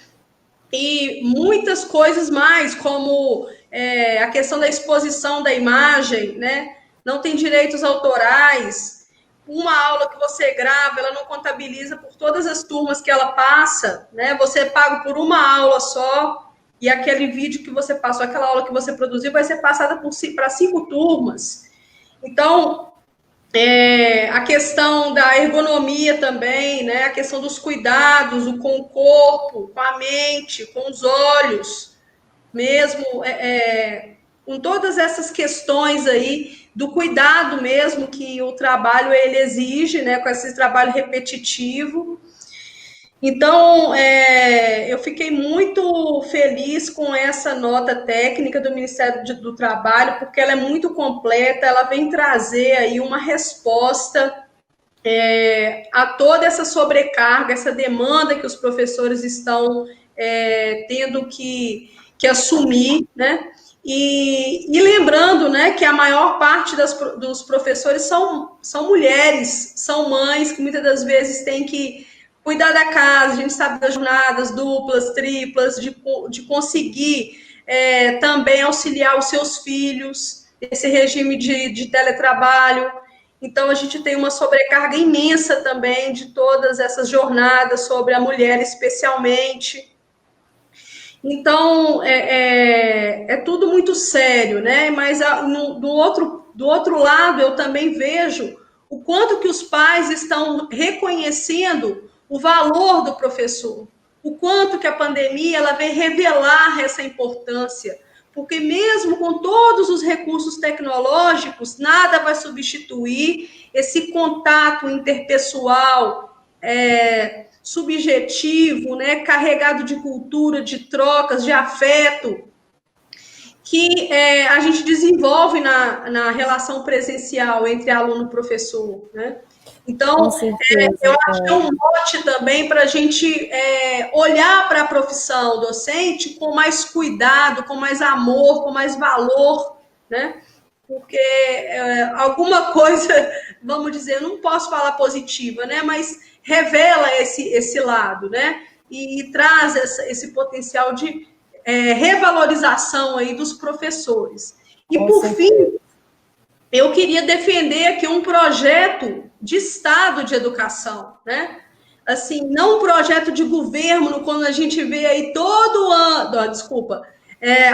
E muitas coisas mais, como a questão da exposição da imagem, né? Não tem direitos autorais. Uma aula que você grava, ela não contabiliza por todas as turmas que ela passa, né? Você é pago por uma aula só, e aquele vídeo que você passou, aquela aula que você produziu, vai ser passada para 5 turmas. Então, a questão da ergonomia também, né? A questão dos cuidados com o corpo, com a mente, com os olhos, mesmo, com todas essas questões aí do cuidado mesmo que o trabalho ele exige, né? Com esse trabalho repetitivo. Então, eu fiquei muito feliz com essa nota técnica do Ministério do Trabalho, porque ela é muito completa, ela vem trazer aí uma resposta a toda essa sobrecarga, essa demanda que os professores estão tendo que assumir, né? E lembrando, né, que a maior parte dos professores são mulheres, são mães que muitas das vezes têm que cuidar da casa, a gente sabe das jornadas duplas, triplas, de conseguir também auxiliar os seus filhos, esse regime de teletrabalho. Então, a gente tem uma sobrecarga imensa também de todas essas jornadas sobre a mulher, especialmente. Então, é tudo muito sério, né? Mas do outro lado, eu também vejo o quanto que os pais estão reconhecendo o valor do professor, o quanto que a pandemia ela vem revelar essa importância, porque mesmo com todos os recursos tecnológicos, nada vai substituir esse contato interpessoal, subjetivo, né, carregado de cultura, de trocas, de afeto, que a gente desenvolve na relação presencial entre aluno e professor, né? Então, eu acho que é um mote também para a gente olhar para a profissão docente com mais cuidado, com mais amor, com mais valor, né? Porque alguma coisa, vamos dizer, eu não posso falar positiva, né? Mas revela esse lado, né? E traz esse potencial de revalorização aí dos professores. E, por fim, eu queria defender aqui um projeto de Estado de educação, né? Assim, não um projeto de governo, quando a gente vê aí todo ano,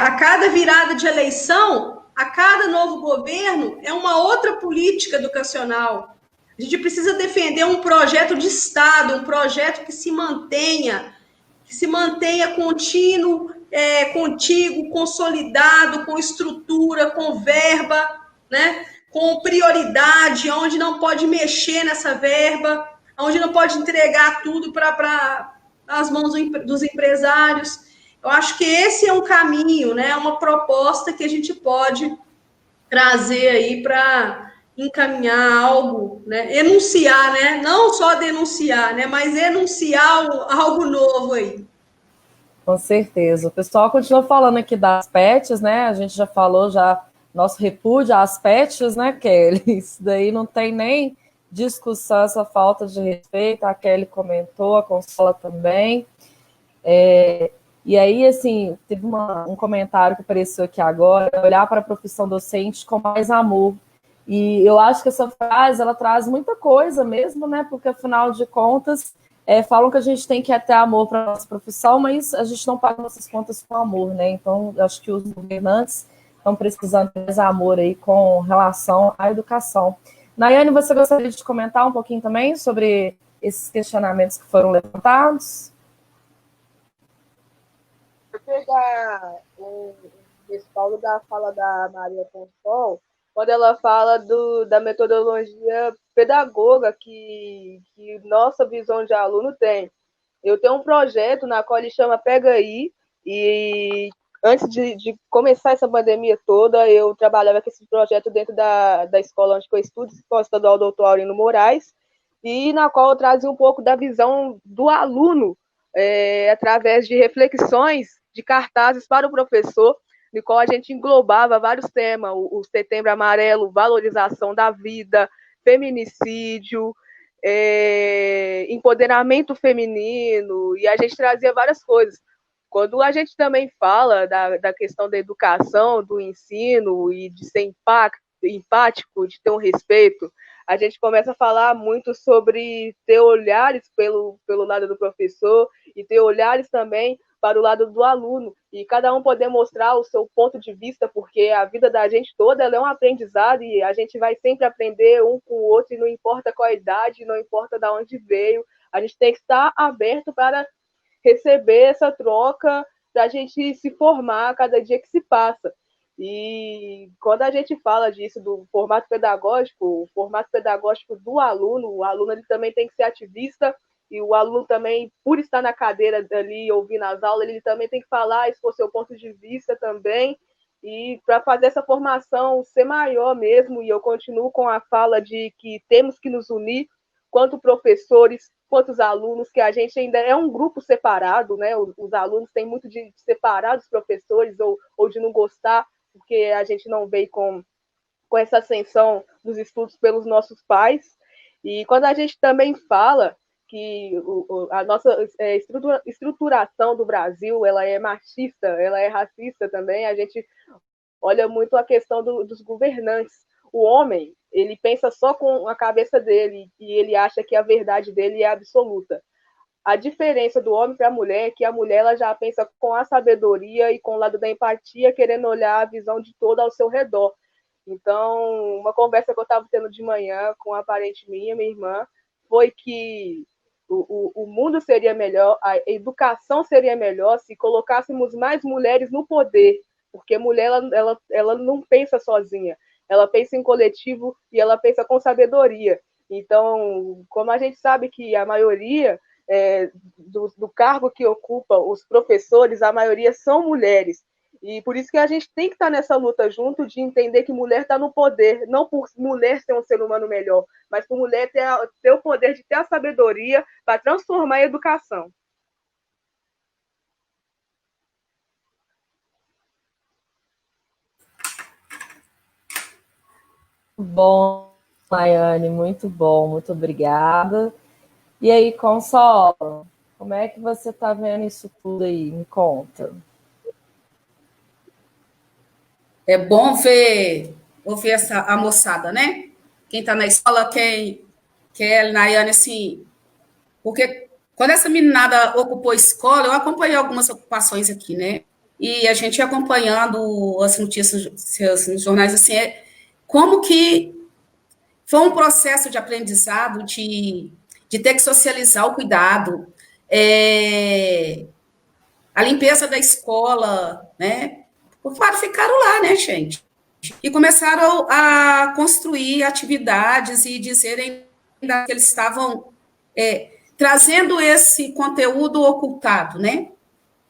a cada virada de eleição, a cada novo governo, é uma outra política educacional. A gente precisa defender um projeto de Estado, um projeto que se mantenha contínuo, contigo, consolidado, com estrutura, com verba, né? Com prioridade, onde não pode mexer nessa verba, onde não pode entregar tudo para as mãos dos empresários. Eu acho que esse é um caminho, né? Uma proposta que a gente pode trazer aí para encaminhar algo, né? Enunciar, né? Não só denunciar, né? Mas enunciar algo novo aí. Com certeza. O pessoal continua falando aqui das pets, né? A gente já falou já nosso repúdio às pets, né, Kelly? Isso daí não tem nem discussão, essa falta de respeito. A Kelly comentou, a Consola também. E aí, assim, teve um comentário que apareceu aqui agora, olhar para a profissão docente com mais amor. E eu acho que essa frase, ela traz muita coisa mesmo, né? Porque, afinal de contas, falam que a gente tem que ter amor para a nossa profissão, mas a gente não paga nossas contas com amor, né? Então, eu acho que os governantes estão precisando de mais amor aí com relação à educação. Nayane, você gostaria de comentar um pouquinho também sobre esses questionamentos que foram levantados? Vou pegar o respaldo da fala da Maria Consol, quando ela fala da metodologia pedagoga que nossa visão de aluno tem. Eu tenho um projeto na qual ele chama Pega Aí, e antes de começar essa pandemia toda, eu trabalhava com esse projeto dentro da escola onde eu estudo, Escola Estadual Doutor Aurino Moraes, e na qual eu trazia um pouco da visão do aluno, através de reflexões, de cartazes para o professor, no qual a gente englobava vários temas, o Setembro Amarelo, valorização da vida, feminicídio, empoderamento feminino, e a gente trazia várias coisas. Quando a gente também fala da questão da educação, do ensino, e de ser empático, de ter um respeito, a gente começa a falar muito sobre ter olhares pelo lado do professor e ter olhares também para o lado do aluno, e cada um poder mostrar o seu ponto de vista, porque a vida da gente toda ela é um aprendizado, e a gente vai sempre aprender um com o outro, e não importa qual a idade, não importa de onde veio, a gente tem que estar aberto para receber essa troca, para a gente se formar a cada dia que se passa. E quando a gente fala disso, do formato pedagógico, o formato pedagógico do aluno, o aluno ele também tem que ser ativista, e o aluno também, por estar na cadeira ali, ouvindo as aulas, ele também tem que falar, expor seu ponto de vista também, e para fazer essa formação ser maior mesmo, e eu continuo com a fala de que temos que nos unir, quanto professores, quanto os alunos, que a gente ainda é um grupo separado, né? Os alunos têm muito de separar dos professores, ou de não gostar, porque a gente não veio com essa ascensão dos estudos pelos nossos pais. E quando a gente também fala que a nossa estruturação do Brasil, ela é machista, ela é racista também, a gente olha muito a questão dos governantes. O homem, ele pensa só com a cabeça dele, e ele acha que a verdade dele é absoluta. A diferença do homem para a mulher é que a mulher ela já pensa com a sabedoria e com o lado da empatia, querendo olhar a visão de todo ao seu redor. Então, uma conversa que eu estava tendo de manhã com a parente minha irmã, foi que o mundo seria melhor, a educação seria melhor se colocássemos mais mulheres no poder, porque mulher ela não pensa sozinha, ela pensa em coletivo e ela pensa com sabedoria. Então, como a gente sabe que a maioria do cargo que ocupa os professores, a maioria são mulheres. E por isso que a gente tem que estar nessa luta junto, de entender que mulher está no poder, não por mulher ser um ser humano melhor, mas por mulher ter o poder de ter a sabedoria para transformar a educação. Bom, Maiane, muito bom, muito obrigada. E aí, Consola, como é que você está vendo isso tudo aí? Me conta. É bom ouvir a moçada, né? Quem está na escola, quem é Nayane, assim, porque quando essa meninada ocupou a escola, eu acompanhei algumas ocupações aqui, né? E a gente acompanhando as notícias nos jornais, assim, como que foi um processo de aprendizado, de ter que socializar o cuidado. a limpeza da escola, né? Ficaram lá, né, gente? E começaram a construir atividades e dizerem que eles estavam trazendo esse conteúdo ocultado, né?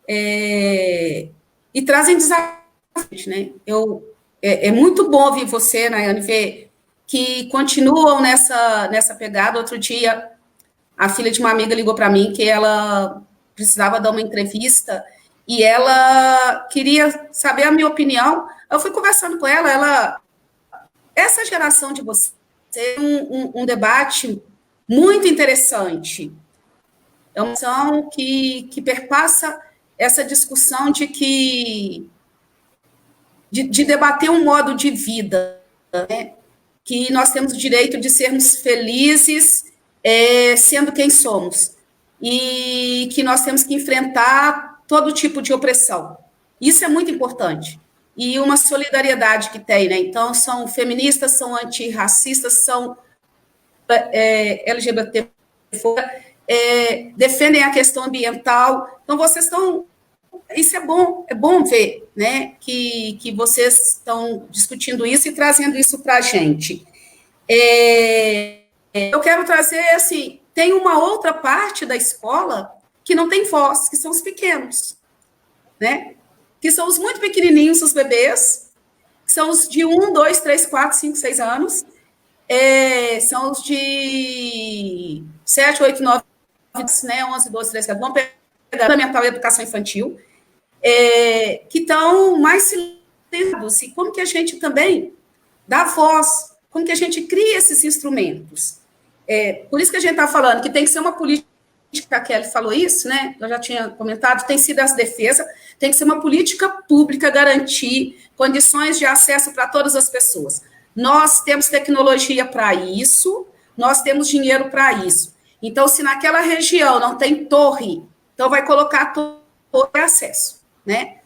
E trazem desafios, né? É muito bom ouvir você, Nayane, ver que continuam nessa pegada. Outro dia, a filha de uma amiga ligou para mim que ela precisava dar uma entrevista e ela queria saber a minha opinião. Eu fui conversando com ela, essa geração de você um debate muito interessante. É uma questão que perpassa essa discussão de debater um modo de vida, né? Que nós temos o direito de sermos felizes sendo quem somos, e que nós temos que enfrentar todo tipo de opressão. Isso é muito importante. E uma solidariedade que tem, né? Então, são feministas, são antirracistas, são LGBT, defendem a questão ambiental. Então, vocês estão... Isso é bom ver, né, que vocês estão discutindo isso e trazendo isso para a gente. Eu quero trazer, assim, tem uma outra parte da escola que não tem voz, que são os pequenos, né? Que são os muito pequenininhos, os bebês, que são os de 1, 2, 3, 4, 5, 6 anos, são os de 7, 8, 9, né, 11, 12, 13, 14, vamos pegar fundamental e educação infantil, que estão mais silenciados, e como que a gente também dá voz, como que a gente cria esses instrumentos. Por isso que a gente está falando que tem que ser uma política, a Kelly falou isso, né? Eu já tinha comentado, tem sido essa defesa, tem que ser uma política pública, garantir condições de acesso para todas as pessoas. Nós temos tecnologia para isso, nós temos dinheiro para isso. Então, se naquela região não tem torre, então vai colocar torre de acesso, né?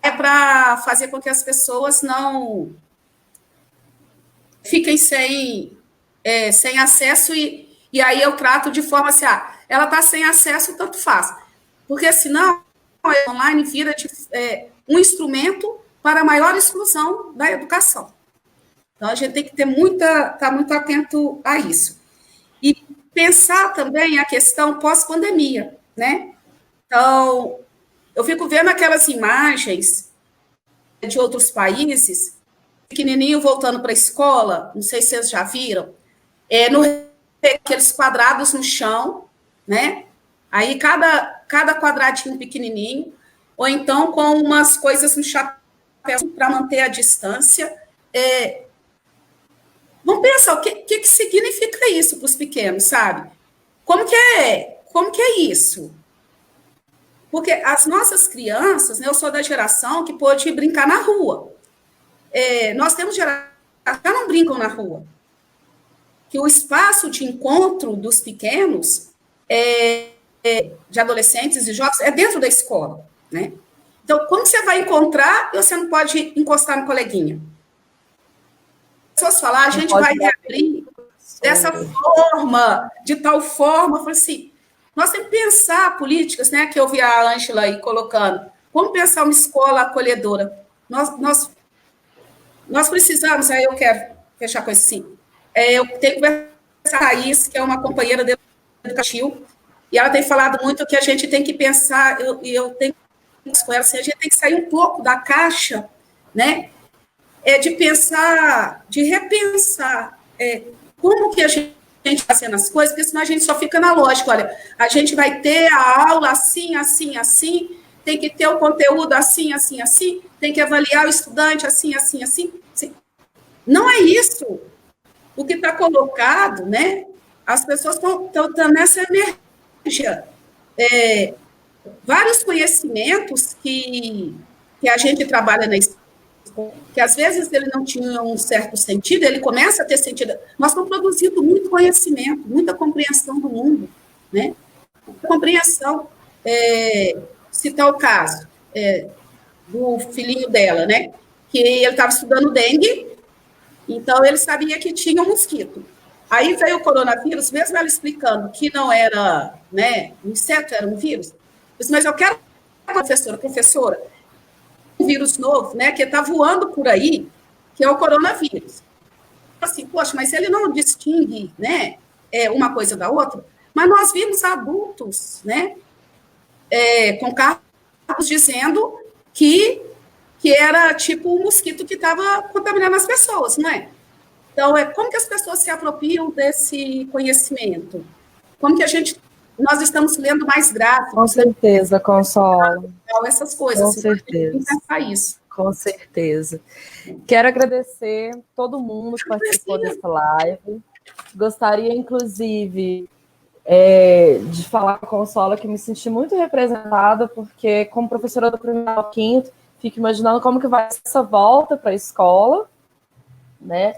É para fazer com que as pessoas não fiquem sem acesso, e aí eu trato de forma assim, ela está sem acesso, tanto faz. Porque senão, a online vira um instrumento para a maior exclusão da educação. Então, a gente tem que estar muito atento a isso. E pensar também a questão pós-pandemia, né? Então, eu fico vendo aquelas imagens de outros países, pequenininho voltando para a escola, não sei se vocês já viram, aqueles quadrados no chão, né? Aí cada quadradinho pequenininho, ou então com umas coisas no chapéu para manter a distância. Vamos pensar o que significa isso para os pequenos, sabe? Como que é isso? Porque as nossas crianças, né, eu sou da geração que pôde brincar na rua. Nós temos gerações que não brincam na rua. Que o espaço de encontro dos pequenos, de adolescentes e jovens, é dentro da escola, né? Então, como você vai encontrar e você não pode encostar no coleguinha? As pessoas falam, a gente vai reabrir dessa forma, de tal forma, eu falei assim, nós temos que pensar políticas, né, que eu vi a Ângela aí colocando, vamos pensar uma escola acolhedora. Nós precisamos, aí eu quero fechar com isso assim, eu tenho que conversar com a Thaís, que é uma companheira de educativo, e ela tem falado muito que a gente tem que pensar, eu tenho que com ela, assim, a gente tem que sair um pouco da caixa, né, de pensar, de repensar como que a gente está fazendo as coisas, porque senão a gente só fica na lógica, olha, a gente vai ter a aula assim, assim, assim, tem que ter o conteúdo assim, assim, assim, tem que avaliar o estudante assim, assim, assim. Não é isso. O que está colocado, né? As pessoas estão nessa emergência. Vários conhecimentos que a gente trabalha na escola, que às vezes ele não tinha um certo sentido, ele começa a ter sentido. Nós estamos produzindo muito conhecimento, muita compreensão do mundo, né? Compreensão. Citar o caso do filhinho dela, né? Que ele estava estudando dengue, então ele sabia que tinha um mosquito. Aí veio o coronavírus, mesmo ela explicando que não era, né, um inseto, era um vírus. Eu disse, mas eu quero Professora, um vírus novo, né, que está voando por aí, que é o coronavírus. Assim, poxa, mas ele não distingue, né, uma coisa da outra, mas nós vimos adultos, né, com carros dizendo que era tipo um mosquito que estava contaminando as pessoas, não é? Então, como que as pessoas se apropriam desse conhecimento? Como que nós estamos lendo mais gráficos? Com certeza, Consola. Essas coisas. Com assim, certeza. Pensar isso. Com certeza. Quero agradecer todo mundo que participou dessa live. Gostaria, inclusive, de falar com a Consola que me senti muito representada, porque, como professora do primeiro ao quinto, fico imaginando como que vai ser essa volta para a escola, né?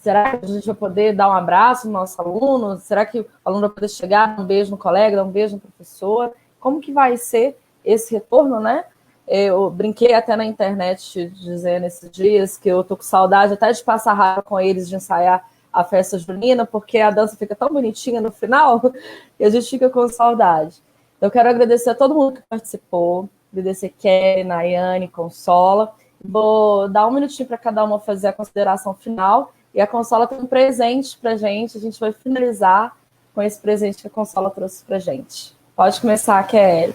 Será que a gente vai poder dar um abraço no nosso aluno? Será que o aluno vai poder chegar, dar um beijo no colega, dar um beijo no professor? Como que vai ser esse retorno, né? Eu brinquei até na internet dizendo esses dias que eu tô com saudade até de passar raiva com eles, de ensaiar a festa junina, porque a dança fica tão bonitinha no final e a gente fica com saudade. Eu quero agradecer a todo mundo que participou, agradecer Kelly, Nayane, Consola. Vou dar um minutinho para cada uma fazer a consideração final. E a Consola tem um presente para a gente vai finalizar com esse presente que a Consola trouxe para a gente. Pode começar, Kelly.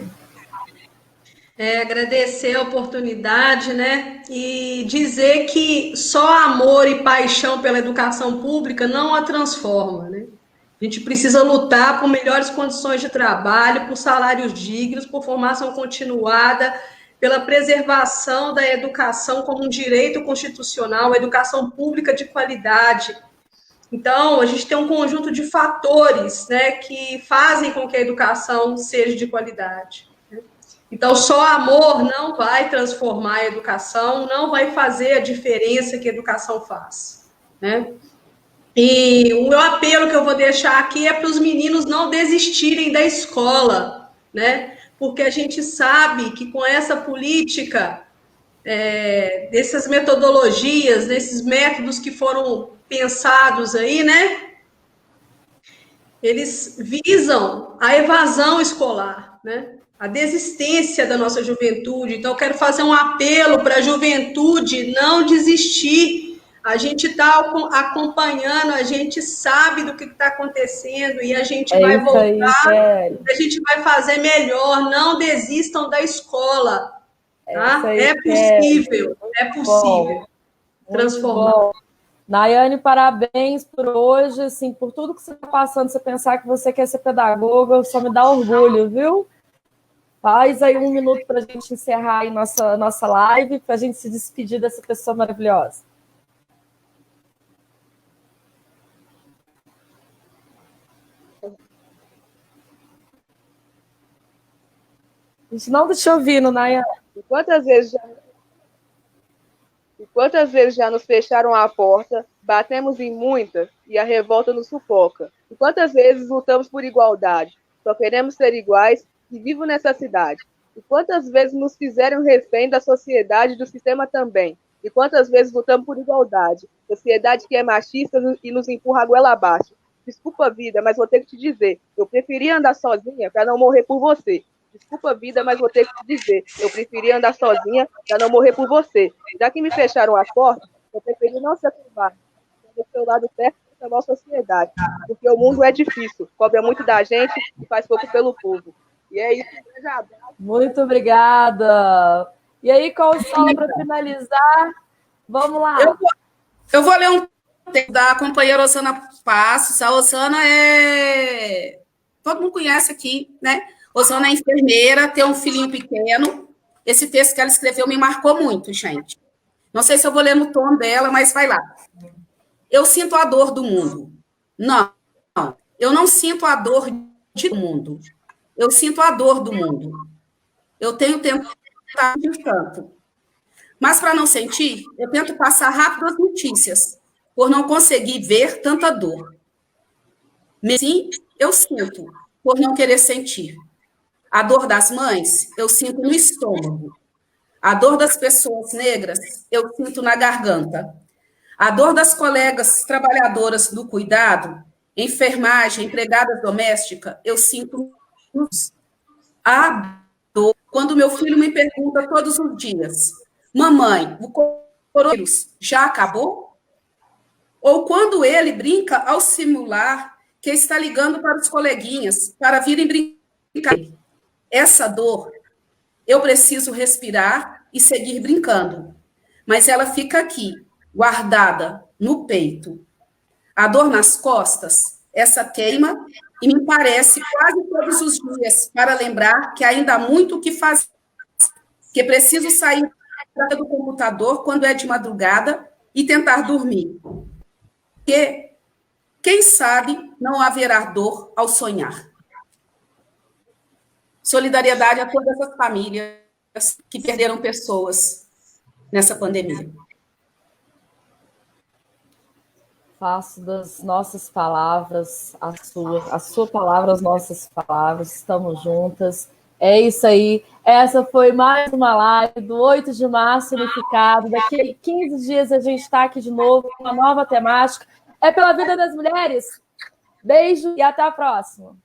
Agradecer a oportunidade, né? E dizer que só amor e paixão pela educação pública não a transforma, né? A gente precisa lutar por melhores condições de trabalho, por salários dignos, por formação continuada, pela preservação da educação como um direito constitucional, educação pública de qualidade. Então, a gente tem um conjunto de fatores, né, que fazem com que a educação seja de qualidade. Então, só amor não vai transformar a educação, não vai fazer a diferença que a educação faz, né? E o meu apelo que eu vou deixar aqui é para os meninos não desistirem da escola, né? Porque a gente sabe que com essa política, dessas metodologias, desses métodos que foram pensados aí, né? Eles visam a evasão escolar, né? A desistência da nossa juventude. Então, eu quero fazer um apelo para a juventude não desistir. A gente está acompanhando, a gente sabe do que está acontecendo e a gente vai voltar, a gente vai fazer melhor. Não desistam da escola. Tá? É possível transformar. Bom. Nayane, parabéns por hoje, assim, por tudo que você está passando. Você pensar que você quer ser pedagoga, só me dá orgulho, viu? Faz aí um minuto para a gente encerrar aí nossa live, para a gente se despedir dessa pessoa maravilhosa. A gente não está te ouvindo, Nayane. E quantas vezes já nos fecharam a porta, batemos em muitas e a revolta nos sufoca. E quantas vezes lutamos por igualdade, só queremos ser iguais e vivo nessa cidade. E quantas vezes nos fizeram refém da sociedade e do sistema também. E quantas vezes lutamos por igualdade, sociedade que é machista e nos empurra a goela abaixo. Desculpa, vida, mas vou ter que te dizer, eu preferia andar sozinha para não morrer por você. Desculpa, vida, mas vou ter que te dizer. Eu preferia andar sozinha para não morrer por você. Já que me fecharam as portas, eu preferi não ser covarde. Do seu lado perto da nossa sociedade. Porque o mundo é difícil, cobra muito da gente e faz pouco pelo povo. E é isso. Muito obrigada. E aí, Consola, para finalizar, vamos lá. Eu vou ler um texto da companheira Osana Passos. A Osana todo mundo conhece aqui, né? Osana é enfermeira, tem um filhinho pequeno. Esse texto que ela escreveu me marcou muito, gente. Não sei se eu vou ler no tom dela, mas vai lá. Eu sinto a dor do mundo. Não, eu não sinto a dor do mundo. Eu sinto a dor do mundo. Eu tenho tempo de tanto. Mas, para não sentir, eu tento passar rápido as notícias, por não conseguir ver tanta dor. Sim, eu sinto, por não querer sentir. A dor das mães, eu sinto no estômago. A dor das pessoas negras, eu sinto na garganta. A dor das colegas trabalhadoras do cuidado, enfermagem, empregada doméstica, eu sinto nos. A dor quando meu filho me pergunta todos os dias: mamãe, o coronavírus já acabou? Ou quando ele brinca ao simular que está ligando para os coleguinhas para virem brincar. Essa dor, eu preciso respirar e seguir brincando, mas ela fica aqui, guardada no peito. A dor nas costas, essa queima, e me parece quase todos os dias para lembrar que ainda há muito o que fazer, que preciso sair do computador quando é de madrugada e tentar dormir. Porque, quem sabe, não haverá dor ao sonhar. Solidariedade a todas as famílias que perderam pessoas nessa pandemia. Faço das nossas palavras a sua palavra, as nossas palavras, estamos juntas. É isso aí. Essa foi mais uma live do 8 de março unificado. Daqui a 15 dias a gente está aqui de novo com uma nova temática. É pela vida das mulheres. Beijo e até a próxima.